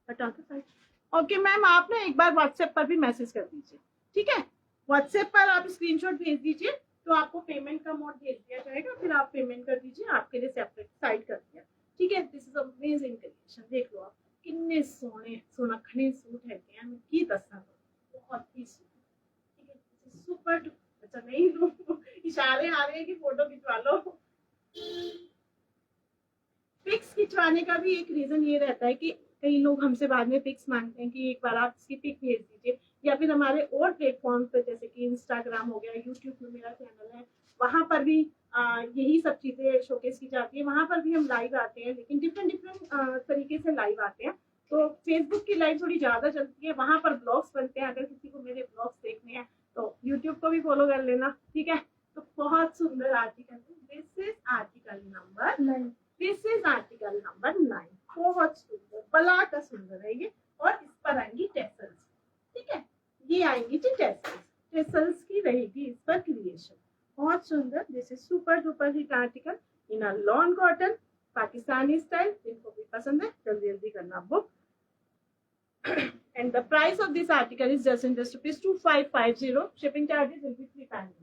हटा दो साइड। ओके मैम, आप ना एक बार व्हाट्सएप पर भी मैसेज कर दीजिए, ठीक है। व्हाट्सएप पर आप स्क्रीनशॉट भेज दीजिए तो आपको पेमेंट का मोड भेज दिया जाएगा, फिर आप पेमेंट कर दीजिए, आपके लिए सेपरेट साइड कर दिया, ठीक है। दिस इज अमेजिंग कलेक्शन, देख लो आप कितने सोने सुनखने सूट है क्या की दस्ता, बहुत ही सुंदर, ठीक है। सुपर, अच्छा नहीं लो इशारे आ रहे हैं कि फोटो खिंचवा लो। पिक्स खिंचवाने का भी एक रीजन ये रहता है कि कई लोग हमसे बाद में पिक्स मांगते हैं कि एक बार आप इसकी पिक भेज दीजिए, या फिर हमारे और प्लेटफॉर्म पे जैसे कि इंस्टाग्राम हो गया, यूट्यूब में मेरा चैनल है, वहां पर भी यही सब चीजें शोकेस की जाती है, वहां पर भी हम लाइव आते हैं, लेकिन डिफरेंट डिफरेंट तरीके से लाइव आते हैं। तो फेसबुक की लाइव थोड़ी ज्यादा चलती है, वहां पर ब्लॉग्स बनते हैं, अगर किसी को मेरे ब्लॉग्स देखने हैं तो यूट्यूब को भी फॉलो कर लेना, ठीक है। तो बहुत सुंदर article, this is article number 9, this is article number 9, बहुत सुंदर, बला का सुंदर है ये। और इस पर आएंगी टेसल्स, ठीक है, ये आएंगी जी टेसल्स, टेसल्स की रहेगी इस पर क्रिएशन, बहुत सुंदर। This is super duper hit article in a lawn cotton Pakistani style, जिनको भी पसंद है जल्दी जल्दी करना book. And the price of this article is just rupees 2550. Shipping charges will be 3 times.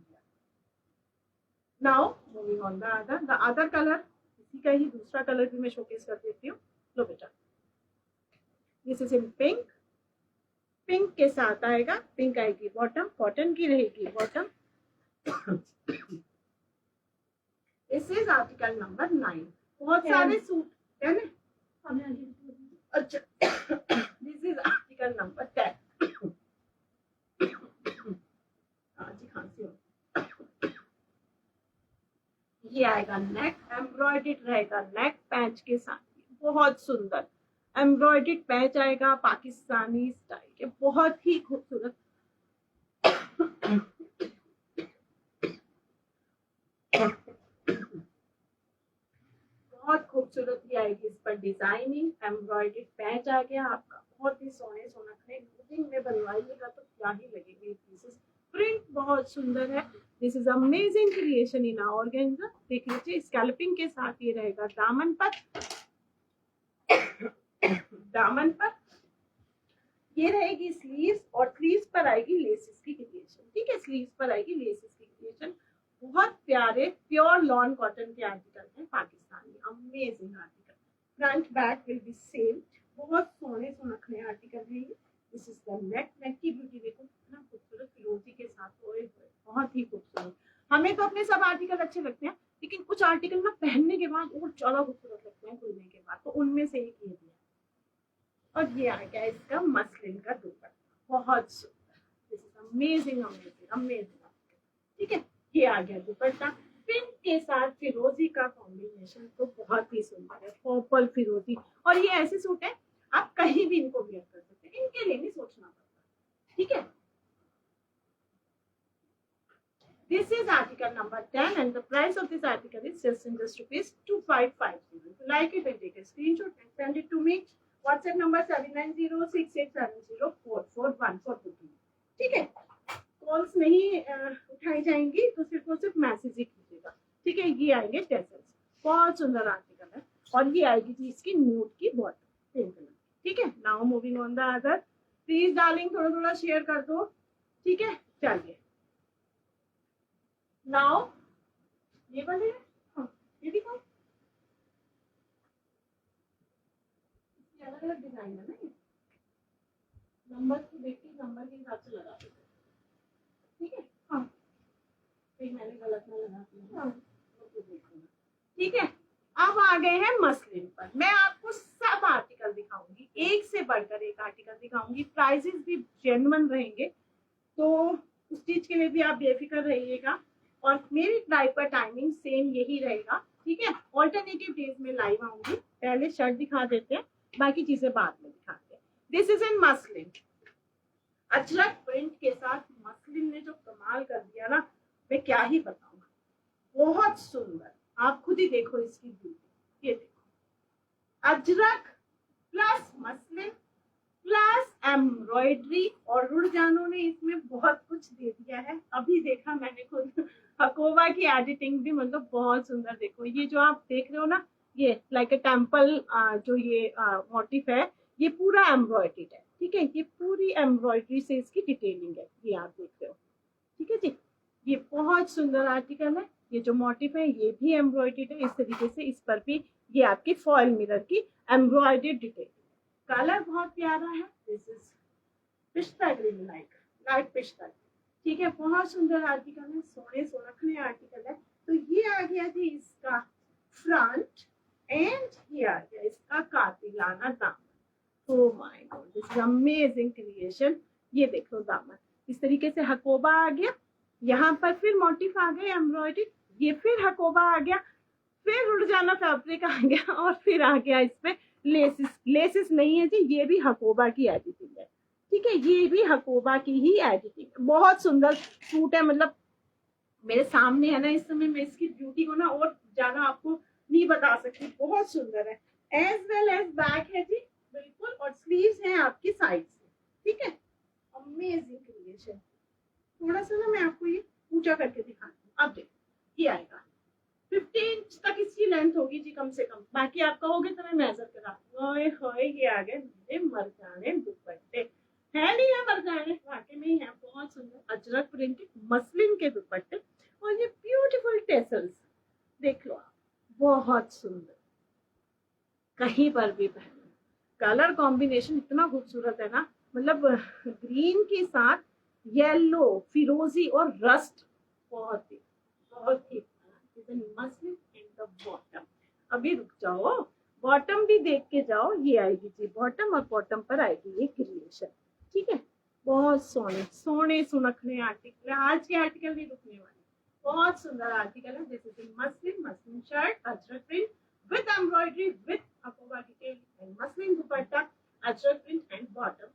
Now moving on the other color, इसी का ही दूसरा कलर भी मैं शोकेस कर देती हूँ। लो बेटा, this is in pink, pink के साथ आएगा, पिंक आएगी बॉटम, कॉटन की रहेगी bottom. This is article number 9, बहुत सारे सूट है ना। अच्छा दिस इज आर्टिकल नंबर 10। जी खांसी हो, ये आएगा नेक, एम्ब्रॉयडर्ड रहेगा नेक पैच के साथ, बहुत सुंदर एम्ब्रॉयडर्ड पैच आएगा पाकिस्तानी स्टाइल के, बहुत ही खूबसूरत। बहुत खूबसूरत ही आएगी इस पर डिजाइनिंग, एम्ब्रॉयडर्ड पैच आ गया आपका, बहुत ही सोने सोनखने में बनवाइएगा तो क्या ही लगेंगे पीसेस। प्रिंट बहुत सुंदर है, this is amazing creation in organza. देख लीजिए स्कैल्पिंग के साथ ये रहेगा दामन पर, दामन पर ये रहेगी स्लीव्स, और स्लीव्स पर आएगी लेसेस की क्रिएशन, ठीक है, स्लीव्स पर आएगी लेसेस की क्रिएशन। बहुत प्यारे प्योर लॉन कॉटन के आर्टिकल है Pakistani, amazing article, front back will be same, बहुत सोने सुनखने आर्टिकल है ये। दिस इज द नेक, नेक की ब्यूटी देखो कितना खूबसूरत फिरोजी के साथ, बहुत ही खूबसूरत। हमें तो अपने सब आर्टिकल अच्छे लगते हैं, लेकिन कुछ आर्टिकल ना पहनने के बाद और ज्यादा खूबसूरत लगते हैं खुलने के बाद, तो उनमें से एक ये भी है। और ये आ गया इसका मसलिन का दुपट्टा, बहुत सुंदर, this is amazing amazing amazing, ठीक है। ये आ गया दुपट्टा, पिंक के साथ फिरोजी का कॉम्बिनेशन तो बहुत ही सुंदर है, पर्पल फिरोजी। और ये ऐसे सूट है आप कहीं भी इनको वेयर कर सकते हैं, इनके लिए नहीं सोचना पड़ता, ठीक है। This is article number 10 and the price of this article is just rupees 2550. If you like it, then take a screenshot and send it to me. WhatsApp number 7906870441 ठीक है। कॉल्स नहीं उठाई जाएंगी तो सिर्फ और सिर्फ मैसेज ही कीजिएगा, ठीक है। ये आएंगे टेसल्स, बहुत सुंदर आर्टिकल है, और ये आएगी जी इसकी न्यूड की बॉटम, पिंक कलर, ठीक है। Now moving on the other, please darling थोड़ा थोड़ा शेयर कर दो, ठीक है। चलिए नाउ ये वाले ये दिखाओ, अलग अलग डिजाइन है ना, ये नंबर को देख के नंबर के हिसाब से लगा देते, ठीक है। हाँ फिर मैंने गलत ना लगा दिया, हाँ ठीक है। अब आ गए हैं मसलिन पर, मैं आपको सब आर्टिकल दिखाऊंगी, एक से बढ़कर एक आर्टिकल दिखाऊंगी, प्राइसेस भी जेन्युइन रहेंगे, तो उस चीज के लिए भी आप बेफिक्र रहिएगा। और मेरी लाइव का टाइमिंग सेम यही रहेगा, ठीक है। ऑल्टरनेटिव डेज में लाइव आऊंगी, पहले शर्ट दिखा देते हैं, बाकी चीजें बाद में दिखाते हैं। This is in muslin, Ajrak print के साथ मसलिन ने जो कमाल कर दिया ना, मैं क्या ही बताऊं, बहुत सुंदर, आप खुद ही देखो इसकी ब्यूटी, ये देखो Ajrak plus muslin plus embroidery, और रुझानों ने इसमें बहुत कुछ दे दिया है। अभी देखा मैंने खुद हकोबा की एडिटिंग भी मतलब बहुत सुंदर। देखो ये जो आप देख रहे हो ना, ये लाइक अ टेम्पल जो ये मोटिफ है, ये पूरा एम्ब्रॉयडरी है। ठीक है, ये पूरी एम्ब्रॉयडरी से इसकी डिटेलिंग है, ये आप देख रहे हो। ठीक है जी, ये बहुत सुंदर आर्टिकल है। ये जो मोटिफ है ये भी एम्ब्रॉयडर्ड है इस तरीके से, इस पर भी ये आपकी फॉयल मिरर की एम्ब्रॉयडर्ड डिटेल। कलर बहुत प्यारा है, दिस इज पिस्ता ग्रीन, लाइट पिस्ता। ठीक है, बहुत सुंदर आर्टिकल है, सोने सोनखने आर्टिकल है। तो ये आ गया जी इसका फ्रंट, एंड ये आ गया इसका कातिलाना दामन। Oh my God, this is amazing creation. ये देखो दामन इस तरीके से हकोबा आ गया, यहाँ पर फिर मोटिफ आ गया एम्ब्रॉयडरी, ये फिर हकोबा आ गया, फिर उड़ जाना फैब्रिक आ गया, और फिर आ गया इस पे लेसिस। लेसिस नहीं है जी, ये भी हकोबा की एडिटिंग है। ठीक है, ये भी हकोबा की ही एडिटिंग है। बहुत सुंदर सूट है, मतलब मेरे सामने है ना इस समय, मैं इसकी ब्यूटी को ना और ज्यादा आपको नहीं बता सकती। बहुत सुंदर है, एज वेल एज बैक है जी बिल्कुल, और स्लीव्स हैं आपकी साइड से। ठीक है, अमेजिंग क्रिएशन। थोड़ा सा ना मैं आपको ये ऊंचा करके दिखाती हूँ। अब देखो ये आएगा 15 इंच तक इसकी लेंथ होगी जी कम से कम, बाकी आप कहोगे तो मैं मेजर करा दूंगा। ये आ गए मेरे मर्दाने दुपट्टे, है नहीं है मर्दाने, वाकई में ही है। बहुत सुंदर अजरक प्रिंटेड मसलिन के दुपट्टे, और ये ब्यूटीफुल टेसल्स देख लो आप, बहुत सुंदर। कहीं पर भी पहनो, कलर कॉम्बिनेशन इतना खूबसूरत है ना, मतलब ग्रीन के साथ येलो, फिरोजी और रस्ट, बहुत ही मसलिन एंड द बॉटम। अभी रुक जाओ, बॉटम भी देख के जाओ। ये आएगी जी बॉटम, और बॉटम पर आएगी ये क्रिएशन। ठीक है, बहुत सोने सोने सुनखने आर्टिकल है। आज के आर्टिकल नहीं रुकने वाले, बहुत सुंदर आर्टिकल है। This is muslin, muslin shirt, Ajrak print with embroidery with Hakoba detail and muslin dupatta, ajrak print and bottom.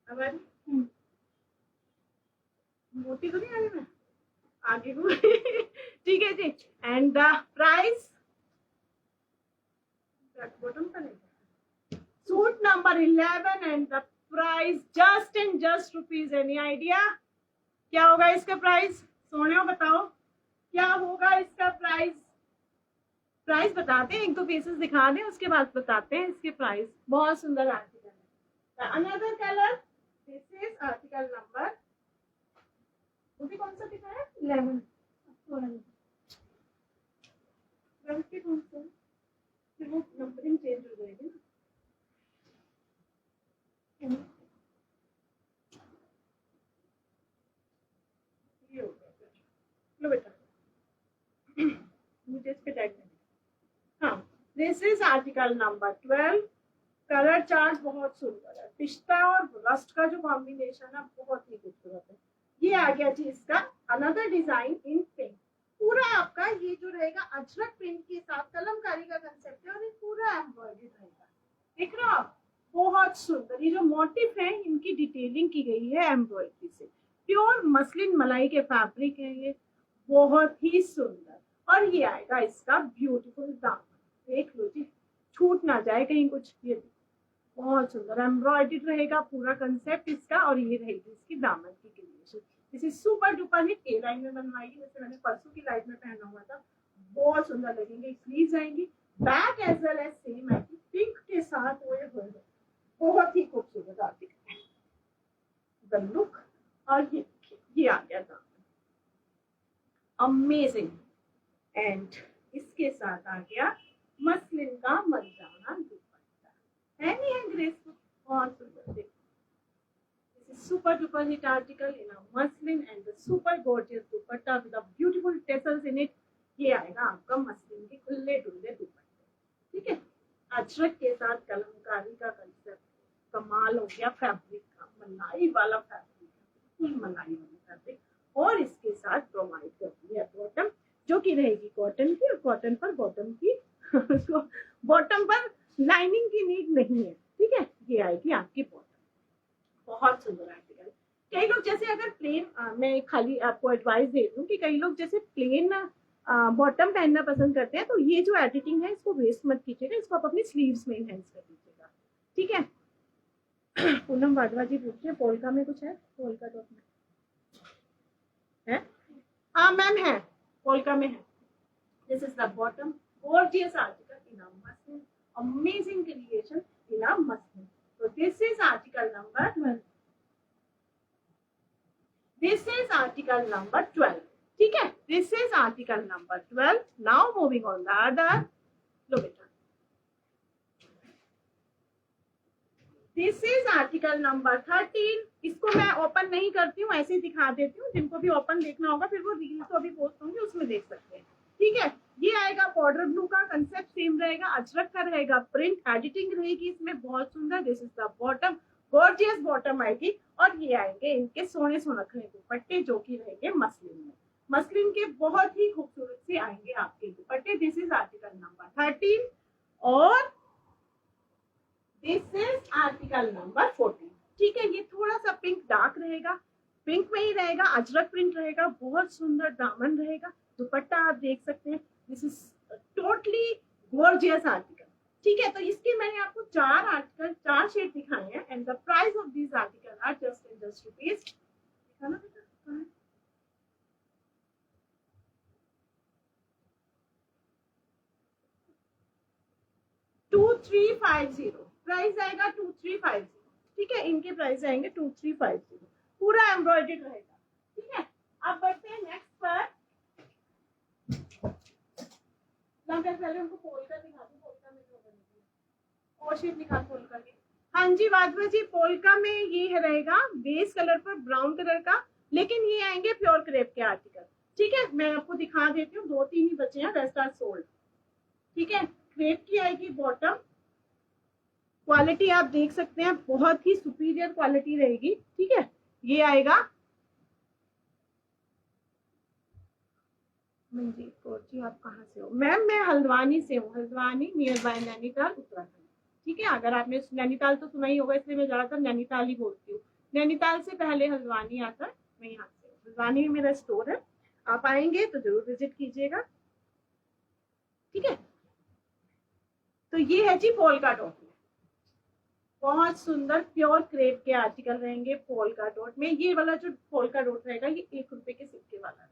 हमारी मोटी तो नहीं आ रही मैं आगे हूँ। ठीक है जी, एंड द प्राइस बॉटम पर है suit number 11, and the price just and just rupees. Any idea क्या होगा इसका प्राइस? सोने बताओ क्या होगा इसका प्राइस? प्राइस बताते हैं, एक दो पीसेस दिखा दें उसके बाद बताते हैं इसके प्राइस। बहुत सुंदर आर्टिकल है। Another colour, this is article number, मुझे कौन सा दिखा है? 11 के कौन सा, फिर वो नंबरिंग चेंज हो जाएगी ना। ये हो गया, लो बेटा मुझे इस पे टैग नहीं। हाँ, this is article number 12। Colour chart बहुत सुंदर है, पिस्ता और रस्ट का जो कॉम्बिनेशन है बहुत ही खूबसूरत है। ये आ गया जी इसका अनदर डिजाइन इन पिंक। पूरा आपका ये जो रहेगा अजरक प्रिंट के साथ कलमकारी का कंसेप्ट है, और ये पूरा एम्ब्रॉयडरी रहेगा। देख रहे हो आप, बहुत सुंदर। ये जो मोटिफ है इनकी डिटेलिंग की गई है एम्ब्रॉयडरी से। प्योर मसलिन मलाई के फैब्रिक है ये, बहुत ही सुंदर। और ये आएगा इसका ब्यूटीफुल दामन, देख लो जी, छूट ना जाए कहीं कुछ। ये बहुत सुंदर एम्ब्रॉयडरी रहेगा पूरा कंसेप्ट इसका, और ये रहेगी इसकी दामन की creation. This is super duper hit. A line में बनवाएगी, जैसे मैंने परसों की लाइफ में पहना हुआ था, बहुत सुंदर लगेंगे। स्लीव्स आएंगी, back as well as same आएगी पिंक के साथ, वो बहुत ही खूबसूरत आर्टिकल है। द लुक, और ये आ गया दामन, अमेजिंग। एंड इसके साथ आ गया मसलिन का मर्दाना दुपट्टा, है नहीं है ग्रेसफुल, बहुत सुंदर। देखो, this is super duper hit article in a muslin and the super gorgeous dupatta with a beautiful tassels in it। ये आएगा आपका मसलिन के खुले डुल्ले दुपट्टे। ठीक है, अजरक के साथ कलमकारी का कंसेप्ट, कमाल हो गया। फैब्रिक का मलाई वाला फैब्रिक, बिल्कुल मलाई वाला फैब्रिक, और इसके साथ प्रोवाइड कर दिया बॉटम, जो कि रहेगी कॉटन की, और कॉटन पर बॉटम की बॉटम पर लाइनिंग की नीड नहीं है। ठीक है, ये आएगी आपकी बॉटम। बहुत सुंदर आर्टिकल। कई लोग जैसे अगर प्लेन, मैं खाली आपको एडवाइस दे दूं कि कई लोग जैसे प्लेन बॉटम पहनना पसंद करते हैं, तो ये जो एडिटिंग है इसको वेस्ट मत कीजिएगा, इसको आप अपनी स्लीव्स में इनहेंस कर दीजिएगा, ठीक है। पूनम वाधवा जी पूछ रहे हैं पोल्का में कुछ है, पोल्का डॉट में है? हाँ मैम है, पोल्का में है। This is the bottom, gorgeous article in a muslin, amazing creation in a muslin. So this is article number 12. This is article number 12. ठीक है, this is article number 12. Now moving on the other. लो बेटा, this is article number 13. इसको मैं open नहीं करती हूँ, ऐसे दिखा देती हूँ, जिनको भी ओपन देखना होगा फिर वो रील तो अभी पोस्ट होंगे उसमें देख सकते हैं, ठीक है। ये आएगा बॉर्डर ब्लू का, कंसेप्ट सेम रहेगा, अजरक का रहेगा, प्रिंट एडिटिंग रहेगी इसमें बहुत सुंदर। This is the bottom, gorgeous bottom आएगी, और ये आएंगे इनके सोने सोनखरे दुपट्टे जो कि रहेंगे मसलिन में, मसलिन के बहुत ही खूबसूरत से आएंगे आपके दुपट्टे। दिस इज आर्टिकल नंबर 13 और दिस इज आर्टिकल नंबर 14, ठीक है। ये थोड़ा सा पिंक डार्क रहेगा, पिंक में ही रहेगा, अजरक प्रिंट रहेगा, बहुत सुंदर दामन रहेगा, दुपट्टा आप देख सकते हैं। This is totally gorgeous article, ठीक है। तो इसके मैंने आपको 4 आर्टिकल 4 शेड दिखाए हैं, and the price of this article are just and just rupees, दिखाना बेटा, 2350, प्राइस आएगा 2350, ठीक है। इनके प्राइस आएंगे 2350, पूरा एम्ब्रॉयडर्ड रहेगा, ठीक है। अब बढ़ते हैं नेक्स्ट पर, पहले हमको पोल्का दिखा दो, पोल्का में जो बनेगी और शेप दिखा पोल्का की। हाँ जी वाधवा जी, पोल्का में ये रहेगा बेस कलर पर ब्राउन कलर का, लेकिन ये आएंगे प्योर क्रेप के आर्टिकल, ठीक है। मैं आपको दिखा देती हूँ, 2-3 ही बचे हैं, रेस्ट आर सोल्ड, ठीक है। क्रेप की आएगी बॉटम, क्वालिटी आप देख सकते हैं बहुत ही सुपीरियर क्वालिटी रहेगी, ठीक है। ये आएगा मंजीत कौर जी, आप कहाँ से हो? मैम मैं हल्द्वानी से हूँ, हल्द्वानी नियर बाय नैनीताल उत्तराखंड, ठीक है। अगर आपने नैनीताल तो सुना ही होगा, इसलिए मैं ज्यादातर नैनीताल ही बोलती हूँ, नैनीताल से पहले हल्द्वानी आता है, मैं यहाँ से हूँ, हल्द्वानी में मेरा स्टोर है, आप आएंगे तो जरूर विजिट कीजिएगा, ठीक है। तो ये है जी पोल्का डॉट में, बहुत सुंदर प्योर क्रेप के आर्टिकल रहेंगे पोल्का डॉट में। ये वाला जो पोल्का डॉट रहेगा ये 1 रुपए के सिक्के वाला रहेगा,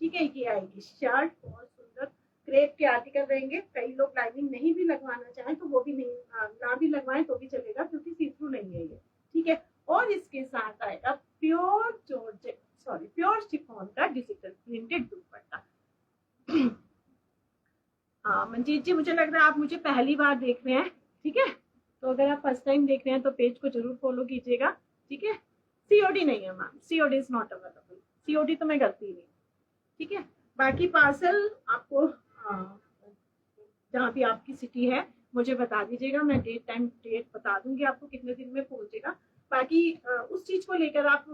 ठीक है। ये आएगी शर्ट, बहुत सुंदर क्रेप के आर्टिकल रहेंगे। कई लोग लाइनिंग नहीं भी लगवाना चाहें तो वो भी नहीं, ना भी लगवाएं तो भी चलेगा, क्योंकि सी थ्रू नहीं है ये, ठीक है। और इसके साथ आएगा pure georgette, sorry pure chiffon का डिजिटल प्रिंटेड दुपट्टा। हाँ मंजीत जी, मुझे लग रहा है आप मुझे पहली बार देख रहे हैं, ठीक है। तो अगर आप फर्स्ट टाइम देख रहे हैं तो पेज को जरूर फॉलो कीजिएगा, ठीक है। सीओडी नहीं है ma'am, COD is not available, COD तो मैं करती ही नहीं, ठीक है। बाकी पार्सल आपको जहाँ भी आपकी सिटी है मुझे बता दीजिएगा, मैं डेट बता दूंगी आपको कितने दिन में पहुंचेगा। बाकी उस चीज को लेकर आप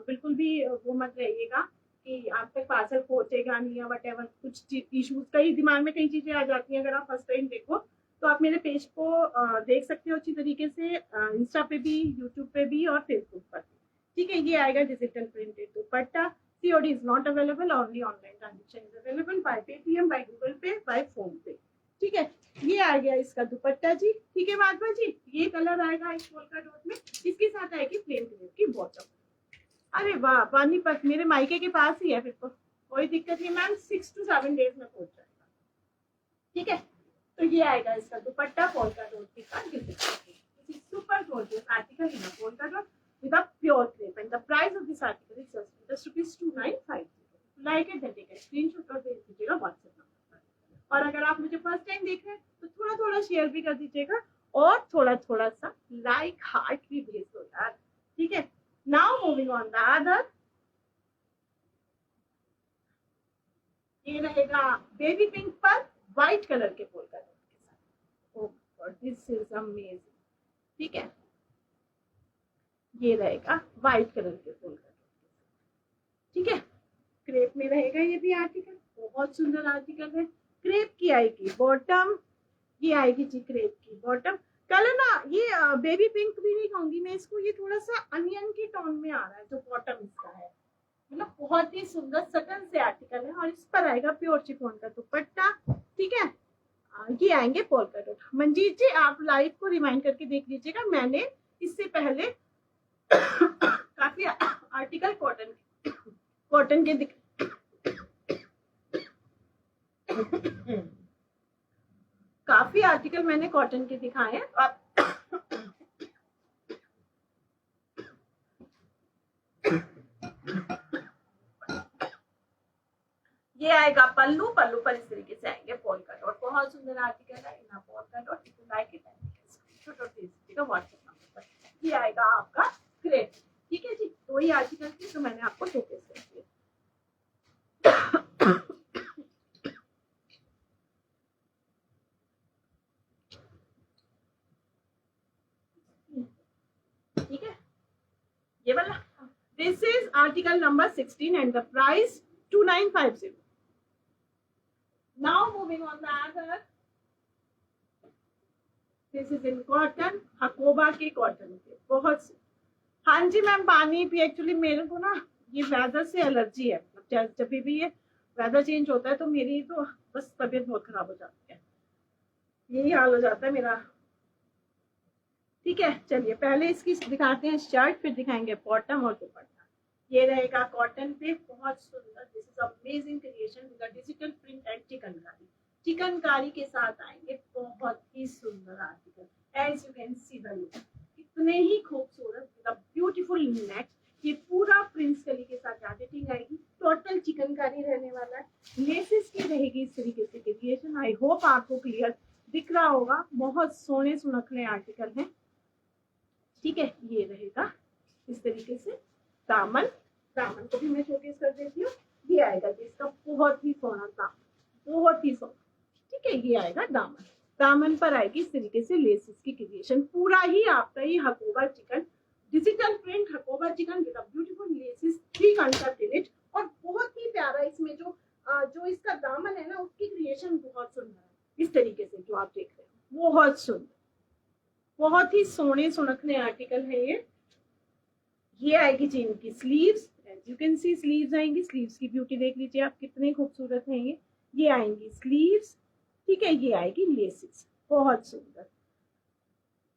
बिल्कुल भी वो मत रहिएगा कि आप तक पार्सल पहुंचेगा नहीं या वट एवर, कुछ इशूज, कई दिमाग में कई चीजें आ जाती हैं। अगर आप फर्स्ट टाइम देखो तो आप मेरे पेज को देख सकते हो अच्छी तरीके से, इंस्टा पे भी, यूट्यूब पे भी और फेसबुक पर, ठीक है। ये आएगा digital printed dupatta, COD is not available, only online transaction is available by Paytm, by Google Pay, by Phone Pay, ठीक है। ये आ गया इसका दुपट्टा जी, ठीक है माधवा जी। ये कलर आएगा इस पोल्का डॉट में, इसके साथ आएगी प्लेन कलर की बॉटम। अरे वाह, पानीपत मेरे मायके के पास ही है, फिर तो कोई दिक्कत नहीं मैम, 6 to 7 days में पहुंच जाएगा, ठीक है। तो ये आएगा इसका दुपट्टा पोल्का डॉट के साथ, super gorgeous article in polka dot with a pure crepe, and the price of this article is just ₹2950. Like it, then take a screenshot और भेज दीजिएगा WhatsApp नंबर पर। और अगर आप मुझे फर्स्ट टाइम देख रहे हैं तो थोड़ा थोड़ा शेयर भी कर दीजिएगा और थोड़ा थोड़ा सा लाइक हार्ट भी भेज दो यार, ठीक है। Now moving on the other, ये रहेगा बेबी पिंक पर व्हाइट कलर के पोल्का डॉट के साथ। ओह गॉड, दिस इज अमेजिंग, ठीक है। ये रहेगा व्हाइट कलर के पोल्का, ठीक है। क्रेप में रहेगा ये भी आर्टिकल, बहुत सुंदर आर्टिकल है। क्रेप की आएगी बॉटम, ये आएगी जी क्रेप की बॉटम। कलर ना ये बेबी पिंक भी नहीं कहूंगी मैं इसको, ये थोड़ा सा अनियन की टोन में आ रहा है जो बॉटम इसका है, मतलब बहुत ही सुंदर सटन से आर्टिकल है और इस पर आएगा प्योर शिफॉन का दुपट्टा। ठीक है, ये आएंगे पोल्का डॉट। मंजीत जी आप लाइव को रिमाइंड करके देख लीजिएगा, मैंने इससे पहले काफी आर्टिकल कॉटन के काफी आर्टिकल मैंने कॉटन के दिखाए हैं। आप ये आएगा पल्लू, पल्लू पर इस तरीके से आएंगे पोल्का डॉट। बहुत सुंदर आर्टिकल है in polka dot. Like it WhatsApp number पर। ये आएगा आपका क्रेप। ठीक है जी, तो ये आर्टिकल थी तो मैंने आपको शोकेस कर दिया। ठीक है, ये वाला this is article number 16 and the price 2950। Now moving on the other, this is in cotton, Hakoba के कॉटन के। बहुत हाँ जी मैम, पानी भी एक्चुअली मेरे को ना ये वेदर से एलर्जी है। जब भी ये वेदर चेंज होता है तो मेरी तो बस तबीयत बहुत खराब हो जाती है, यही हाल हो जाता है मेरा। ठीक है, चलिए पहले इसकी दिखाते हैं शर्ट, फिर दिखाएंगे बॉटम और दुपट्टा। ये रहेगा कॉटन पे, बहुत सुंदर। This is amazing creation with digital print and chikankari. Chikankari के साथ आएंगे, बहुत ही सुंदर article. As you can see the look, इतने ही खूबसूरत विद ब्यूटीफुल नेक। ये पूरा प्रिंस कली के साथ एडिटिंग आएगी, टोटल चिकनकारी रहने वाला है। लेसेस की रहेगी इस तरीके से क्रिएशन। आई होप आपको क्लियर दिख रहा होगा, बहुत सोने सुनखले आर्टिकल हैं। ठीक है, ये रहेगा इस तरीके से। दामन, दामन को भी मैं शोकेस कर देती हूँ। ये आएगा जिसका बहुत ही सोना दामन, बहुत ही सोना। ठीक है, ये आएगा दामन। दामन पर आएगी इस तरीके से लेसेस की क्रिएशन। पूरा ही आपका ये Hakoba chicken, digital print Hakoba chicken with beautiful laces, 3 कांटा इन इट। और बहुत ही प्यारा इसमें जो इसका दामन है ना, उसकी क्रिएशन बहुत सुंदर है। इस तरीके से जो आप देख रहे हैं, बहुत सुंदर, बहुत ही सोने सुनखने आर्टिकल है ये। ये आएगी जी इनकी sleeves, as you can see sleeves आएंगी। स्लीव्स की ब्यूटी देख लीजिए आप, कितने खूबसूरत हैं ये आएंगी स्लीव्स। ठीक है, ये आएगी लेसेस, बहुत सुंदर।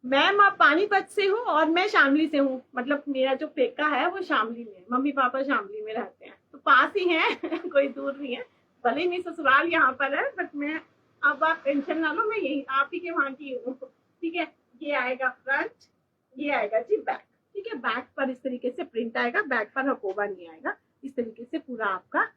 मैम आप पानीपत से हो और मैं शामली से हूँ, मतलब मेरा जो पेका है वो शामली में, मम्मी पापा शामली में रहते हैं, तो पास ही हैं कोई दूर नहीं है। भले मेरी ससुराल यहाँ पर है, बट मैं, अब आप टेंशन ना लो, मैं यही आप ही के वहाँ की हूँ। ठीक है, ये आएगा फ्रंट, ये आएगा जी बैक। ठीक है, बैक पर इस तरीके से प्रिंट आएगा, बैक पर हकोबा नहीं आएगा। इस तरीके से पूरा आपका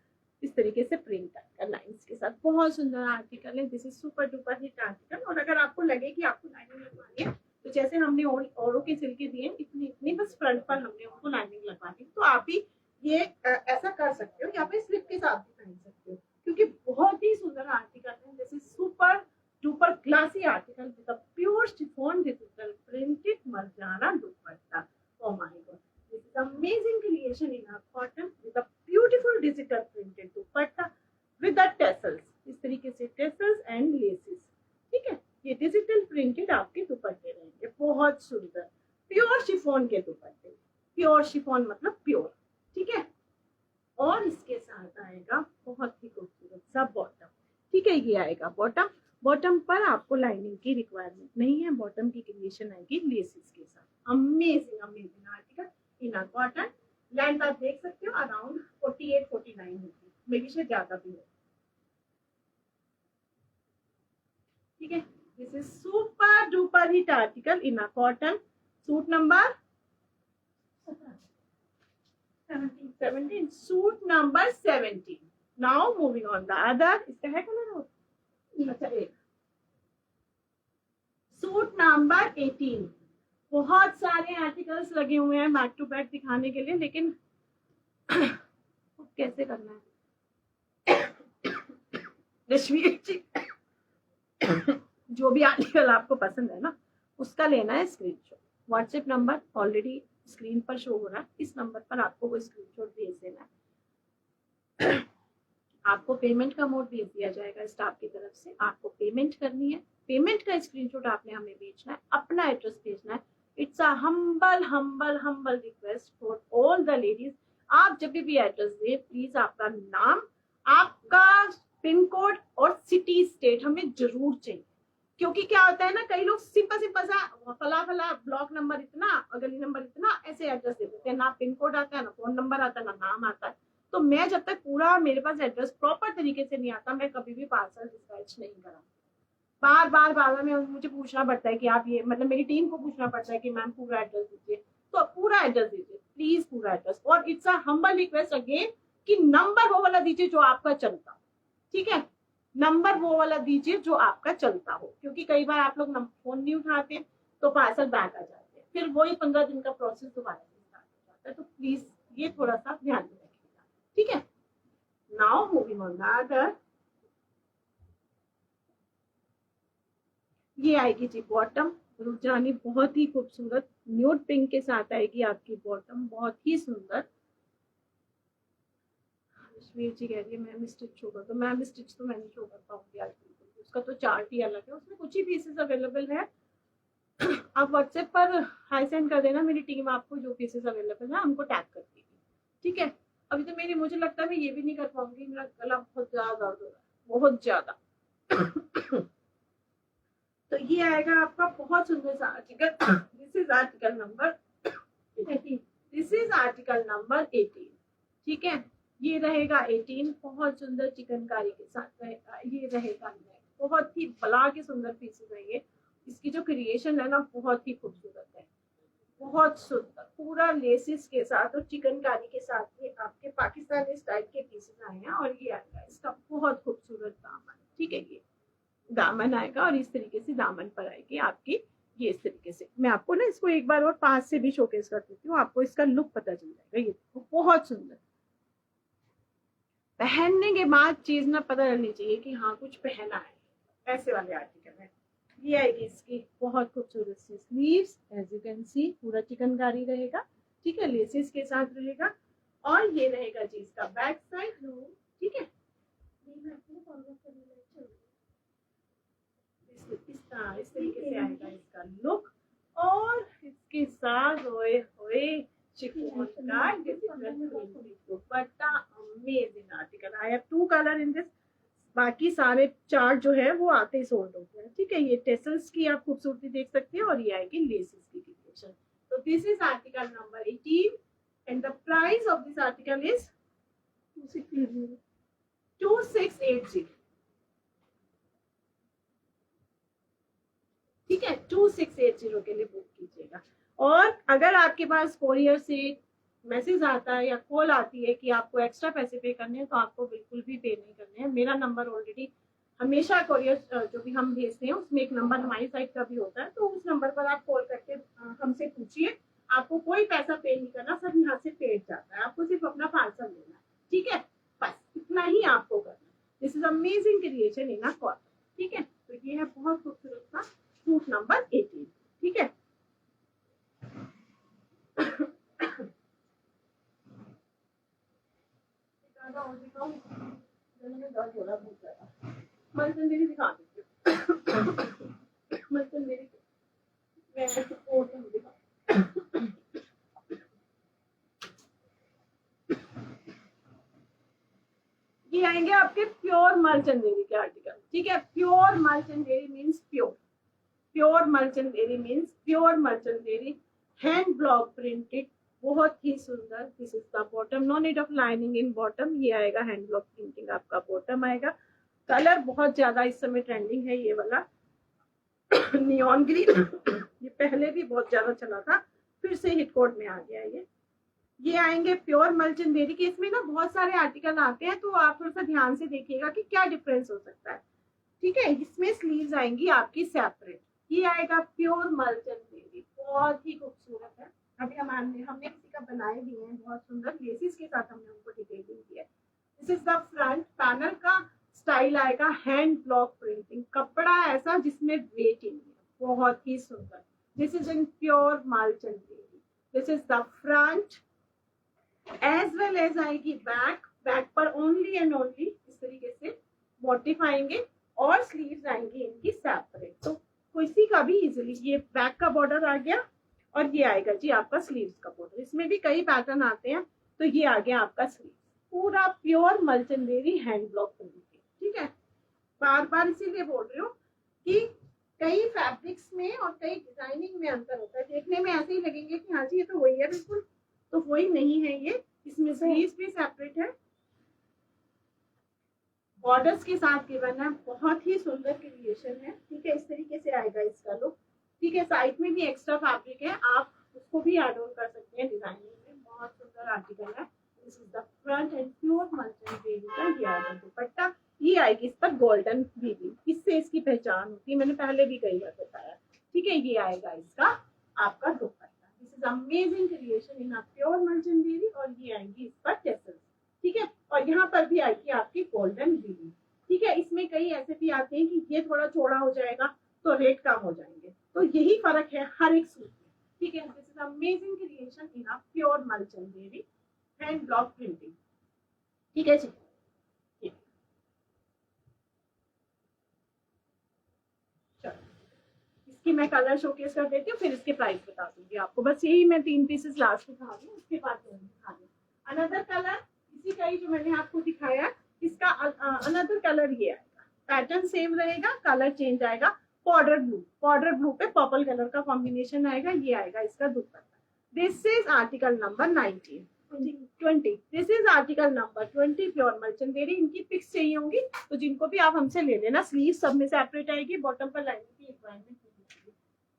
इस तरीके से प्रिंट आएगा लाइंस के साथ। बहुत सुंदर आर्टिकल है, this is super duper hit article. और अगर आपको लगे कि आपको लाइनिंग लगवानी है, तो जैसे हमने औरों के सिल के दिए इतनी इतनी, बस फ्रंट पर हमने उनको लाइनिंग लगवानी है, तो आप भी ये ऐसा कर सकते हो, या फिर स्लिप के साथ भी पहन सकते हो, क्योंकि बहुत ही सुंदर आर्टिकल है। This is super duper classy article with pure chiffon digital printed मर्जाना दुपट्टा। Oh my God, this is amazing creation in our cotton with a beautiful digital printed dupatta with the tassels, इस तरीके से tassels and laces। ठीक है, ये digital printed आपके दुपट्टे रहेंगे, बहुत सुंदर प्योर शिफॉन के दुपट्टे। प्योर शिफॉन मतलब प्योर। ठीक है, और इसके साथ आएगा बहुत ही खूबसूरत सा बॉटम। ठीक है, ये आएगा बॉटम। बॉटम पर आपको लाइनिंग की रिक्वायरमेंट नहीं है, बॉटम की क्रिएशन आएगी लेसेस के साथ। Amazing amazing article in cotton. Length आप देख सकते हो अराउंड 48-49 होगी, मेरी से ज्यादा भी है। ठीक है, this is super duper hit article in cotton. Suit number 17, suit number 17। Now moving on the other, इसका है कलर और अच्छा एक सूट नंबर 18। बहुत सारे आर्टिकल्स लगे हुए हैं बैक टू बैक दिखाने के लिए, लेकिन कैसे करना है रश्मि जी जो भी आर्टिकल आपको पसंद है ना, उसका लेना है screenshot. WhatsApp number already screen पर शो हो रहा है, इस नंबर पर आपको वो स्क्रीनशॉट भेज देना है। आपको पेमेंट का मोड भेज दिया जाएगा स्टाफ की तरफ से, आपको पेमेंट करनी है, पेमेंट का स्क्रीनशॉट आपने हमें भेजना है, अपना एड्रेस भेजना है। It's a humble humble humble request for all the ladies. आप जब भी एड्रेस दें प्लीज आपका नाम, आपका पिन कोड और सिटी स्टेट हमें जरूर चाहिए। क्योंकि क्या होता है ना, कई लोग सिंपल सिंपल सा फला फला ब्लॉक नंबर इतना, गली नंबर इतना, ऐसे एड्रेस दे देते हैं, ना पिन कोड आता है, ना फोन नंबर आता है, ना नाम आता है। तो मैं जब तक पूरा मेरे पास एड्रेस प्रॉपर तरीके से नहीं आता, मैं कभी भी पार्सल डिस्पैच नहीं करा। बार बार बार बार में मुझे पूछना पड़ता है कि आप ये, मतलब मेरी टीम को पूछना पड़ता है कि मैम पूरा एड्रेस दीजिए। तो पूरा एड्रेस दीजिए प्लीज, पूरा एड्रेस। और it's a humble request again कि नंबर वो वाला दीजिए जो आपका चलता, ठीक है, नंबर वो वाला दीजिए जो आपका चलता हो। क्योंकि कई बार आप लोग फोन नहीं उठाते तो पार्सल बैक आ जाते हैं, फिर वही 15 दिन का प्रोसेस दोबारा स्टार्ट हो जाता है। तो प्लीज ये थोड़ा सा ध्यान में रखिएगा, ठीक है। नाउ मूविंग ऑन अदर, ये आएगी जी बॉटम रुखसानी, बहुत ही खूबसूरत न्यूड पिंक के साथ आएगी आपकी बॉटम, बहुत ही सुंदर। कश्मीर जी कह रही है मैम स्टिच होगा, तो मैम स्टिच तो मैं नहीं शो कर पाऊंगी आज बिल्कुल, उसका तो चार्ट ही अलग है, उसमें कुछ ही पीसेस अवेलेबल है। आप व्हाट्सएप पर हाई सेंड कर देना, मेरी टीम आपको जो पीसेस अवेलेबल है हमको टैग कर देगी, ठीक है। अभी तो मेरी, मुझे लगता है मैं ये भी नहीं कर पाऊंगी, मेरा गला बहुत ज्यादा दर्द हो रहा है, बहुत ज्यादा। तो ये आएगा आपका बहुत सुंदर सा article, this is article number 18, this is article number 18, ठीक है। ये रहेगा 18, बहुत सुंदर चिकनकारी के साथ रहेगा, ये रहेगा बहुत ही बला के सुंदर पीसेस है ये। इसकी जो क्रिएशन है ना बहुत ही खूबसूरत है, बहुत सुंदर, पूरा लेसिस के साथ और चिकनकारी के साथ ये आपके पाकिस्तानी स्टाइल के पीसेस आए हैं। और ये आएगा इसका बहुत खूबसूरत दामन, ठीक है, ये दामन आएगा और इस तरीके से दामन पर आएगी आपकी, ये इस तरीके से। मैं आपको ना इसको एक बार और पास से भी शोकेस कर देती हूँ, आपको इसका लुक पता चल जाएगा। ये बहुत सुंदर, पहनने के बाद चीज ना पता चलनी चाहिए कि हाँ कुछ पहना है, ऐसे वाले आर्टिकल है। ये आएगी इसकी बहुत खूबसूरत सी sleeves, as you can see पूरा चिकनकारी रहेगा, ठीक है, लेसेस के साथ रहेगा। और ये रहेगा जी इसका बैक साइड, ठीक है। इस तरीके से आएगा इसका लुक। और इसके साथ होए होए शिफॉन का दुपट्टा, amazing article. I have 2 colour in this, बाकी सारे 4 जो है वो आते ही सोल्ड हो गए, ठीक है। ये टेसल्स की आप खूबसूरती देख सकते हैं और ये आएगी लेसेस की क्रिएशन। तो this is article number 18 and the price of this article is 2680, ठीक है, 2680 के लिए बुक कीजिएगा। और अगर आपके पास कोरियर से मैसेज आता है या कॉल आती है कि आपको एक्स्ट्रा पैसे पे करने हैं, तो आपको बिल्कुल भी पे नहीं करने हैं। मेरा नंबर ऑलरेडी हमेशा कोरियर जो भी हम भेजते हैं उसमें एक नंबर हमारी साइड का भी होता है, तो उस नंबर पर आप कॉल करके हमसे पूछिए, आपको कोई पैसा पे नहीं करना, सब यहाँ से पेड जाता है, आपको सिर्फ अपना पार्सल लेना है, ठीक है, बस इतना ही आपको करना है। This is amazing creation in a cotton, ठीक है। तो ये है बहुत खूबसूरत सा सूट नंबर 18, ठीक है। मेरी दिखा मेरी ये आएंगे आपके प्योर मर्चेंडेरी के आर्टिकल, ठीक है। प्योर मर्चेंडेरी मीन्स प्योर, प्योर मर्चेंडेरी मीन्स प्योर मर्चेंडेरी, हैंड ब्लॉक प्रिंटेड, बहुत ही सुंदर। This is the bottom, no need of lining in bottom, ये आएगा हैंड ब्लॉक प्रिंटिंग आपका बॉटम आएगा। कलर बहुत ज्यादा इस समय ट्रेंडिंग है ये वाला नियॉन ग्रीन, ये पहले भी बहुत ज्यादा चला था, फिर से हिट कोड में आ गया ये आएंगे प्योर मर्चेंडेरी के। इसमें ना बहुत सारे आर्टिकल आते हैं, तो आप थोड़ा सा ध्यान से देखिएगा कि क्या डिफरेंस हो सकता है, ठीक है। इसमें स्लीव्स आएंगी आपकी सेपरेट, ये आएगा प्योर मर्चेंडेरी, बहुत ही खूबसूरत है। अभी हमने किसी का बनाए भी हैं, बहुत सुंदर लेसिस के साथ हमने उनको डिटेलिंग दी है। This is the front panel का स्टाइल आएगा, हैंड ब्लॉक प्रिंटिंग, कपड़ा ऐसा जिसमें वेट नहीं है, बहुत ही सुंदर। दिस इज इन प्योर मर्चेंडेरी, this is the front as well as आएगी बैक, बैक पर ओनली एंड ओनली इस तरीके से मोटिफ आएंगे और स्लीव्स आएंगी इनकी सेपरेट, तो किसी का भी इजिली, ये बैक का बॉर्डर आ गया और ये आएगा जी आपका स्लीव्स का बॉर्डर। इसमें भी कई पैटर्न आते हैं, तो ये आ गया आपका स्लीव, पूरा प्योर मलचंदेरी हैंड ब्लॉक प्रिंट, ठीक है। बार बार इसीलिए बोल रही हूँ कि कई फैब्रिक्स में और कई डिजाइनिंग में अंतर होता है, देखने में ऐसे ही लगेंगे कि हाँ जी ये तो वही है बिल्कुल, तो वही नहीं है ये, इसमें स्लीव्स भी सेपरेट है, बॉर्डर्स के साथ गिवन है, बहुत ही सुंदर क्रिएशन है, ठीक है। इस तरीके से आएगा इसका लुक, ठीक है। साइड में भी एक्स्ट्रा फैब्रिक है, आप उसको भी ऐड ऑन कर सकते हैं डिजाइनिंग में, बहुत सुंदर आर्टिकल है। This is the front and pure मल्चन का ये आएगा दुपट्टा, ये आएगी इस पर गोल्डन वीविंग, इससे इसकी पहचान होती है, मैंने पहले भी कई बार बताया, ठीक है। ये आएगा इसका आपका दुपट्टा, this is amazing creation in a pure मल्चन, और ये आएंगी इस पर टेसल्स, ठीक है। और यहाँ पर भी आएगी आपकी गोल्डन वीविंग, ठीक है। इसमें कई ऐसे भी आते हैं कि ये थोड़ा चौड़ा हो जाएगा तो रेट कम हो जाएंगे, तो यही फर्क है हर एक सूट में, ठीक है। This is amazing creation in a pure मलचंदेरी हैंड ब्लॉक प्रिंटिंग, ठीक है जी। इसकी मैं कलर शोकेस कर देती हूँ, फिर इसके प्राइस बता दूंगी आपको, बस यही मैं 3 पीसेस लास्ट दिखा रही हूँ, उसके बाद दिखा रही हूँ। अनदर कलर इसी का ही जो मैंने आपको दिखाया, इसका अनदर कलर ये आएगा, पैटर्न सेम रहेगा, कलर चेंज आएगा, पाउडर ब्लू पे पर्पल कलर का कॉम्बिनेशन आएगा, ये आएगा इसका दुपट्टा। This is article number 20, this is article number 20 pure मलचंदेरी। इनकी पिक्स चाहिए होंगी तो जिनको भी आप हमसे ले लेना, स्लीव सब में सेपरेट आएगी, बॉटम पर लाइनिंग की requirement.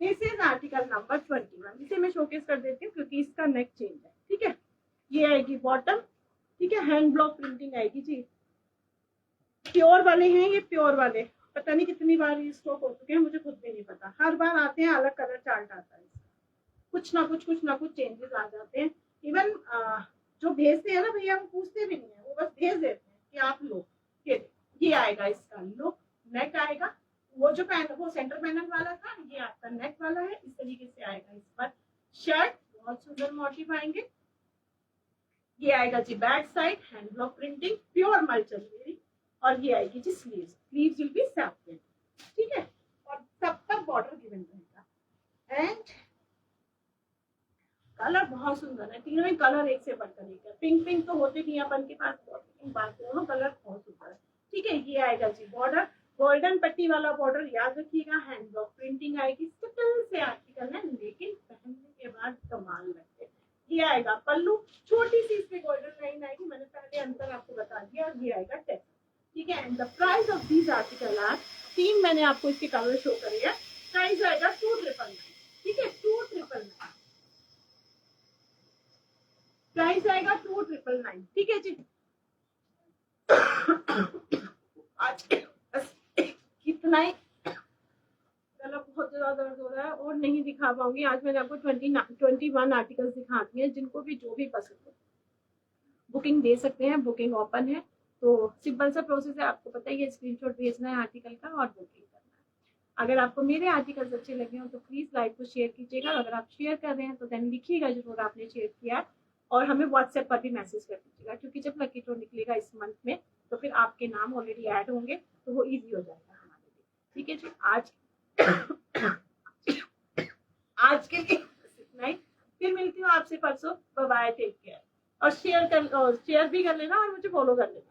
This is article number 21, इसे मैं शोकेस कर देती हूँ क्योंकि इसका नेक चेंज है, ठीक है। ये आएगी बॉटम, ठीक है, हैंड ब्लॉक प्रिंटिंग आएगी जी, प्योर वाले हैं ये, प्योर वाले पता नहीं कितनी बार ये स्टॉक हो चुके हैं, मुझे खुद भी नहीं पता, हर बार आते हैं अलग कलर चार्ट आता है, कुछ ना कुछ चेंजेस आ जाते हैं। इवन जो भेजते हैं ना भैया, वो पूछते भी नहीं है, वो बस भेज देते हैं कि आप लो, ये आएगा इसका लुक, नेक आएगा, वो जो वो सेंटर पैनल वाला था, ये आपका नेक वाला है, इस तरीके से आएगा इस पर शर्ट, बहुत सुंदर मोटिव आएंगे। ये आएगा जी back side hand block printing pure मलचंदेरी, और ये आएगी जी स्लीव्स विल बी सेपरेट, ठीक है। और सब पर बॉर्डर गिवन रहेगा, एंड कलर बहुत सुंदर है, तीनों ही कलर एक से बढ़कर एक है, पिंक तो होते नहीं अपन के पास, दोनों कलर बहुत सुंदर है, ठीक है। ये आएगा जी बॉर्डर, गोल्डन पट्टी वाला बॉर्डर, याद रखिएगा, हैंड ब्लॉक प्रिंटिंग आएगी, सिंपल से आर्टिकल है लेकिन पहनने के बाद कमाल लगते हैं। ये आएगा पल्लू, छोटी सी इसमें गोल्डन लाइन आएगी, मैंने पहले अंतर आपको बता दिया, और ये आएगा टेक्स्ट, ठीक है। And the price of these article are 3, मैंने आपको इसके कलर शो करे हैं, प्राइस आएगा 2,999, ठीक है, 2,999 प्राइस आएगा, 2,999, ठीक है जी। आज कितना ही गला बहुत ज्यादा दर्द हो रहा है और नहीं दिखा पाऊंगी, आज मैंने आपको 21 आर्टिकल्स दिखा दिए, जिनको भी जो भी पसंद हो बुकिंग दे सकते हैं, बुकिंग ओपन है, तो सिंपल सा प्रोसेस है, आपको पता ही है, स्क्रीनशॉट भेजना है आर्टिकल का और बुकिंग करना है। अगर आपको मेरे आर्टिकल्स अच्छे लगे हो तो प्लीज लाइक को शेयर कीजिएगा, अगर आप शेयर कर रहे हैं तो देन लिखिएगा जरूर आपने शेयर किया, और हमें व्हाट्सएप पर भी मैसेज कर दीजिएगा, क्योंकि जब लकी ड्रॉ निकलेगा इस मंथ में तो फिर आपके नाम ऑलरेडी ऐड होंगे, तो वो ईजी हो जाएगा हमारे लिए, ठीक है जी। आज के लिए इतना ही, फिर मिलती हूँ आपसे परसों, बाय बाय, टेक केयर, और शेयर भी कर लेना और मुझे फॉलो कर लेना।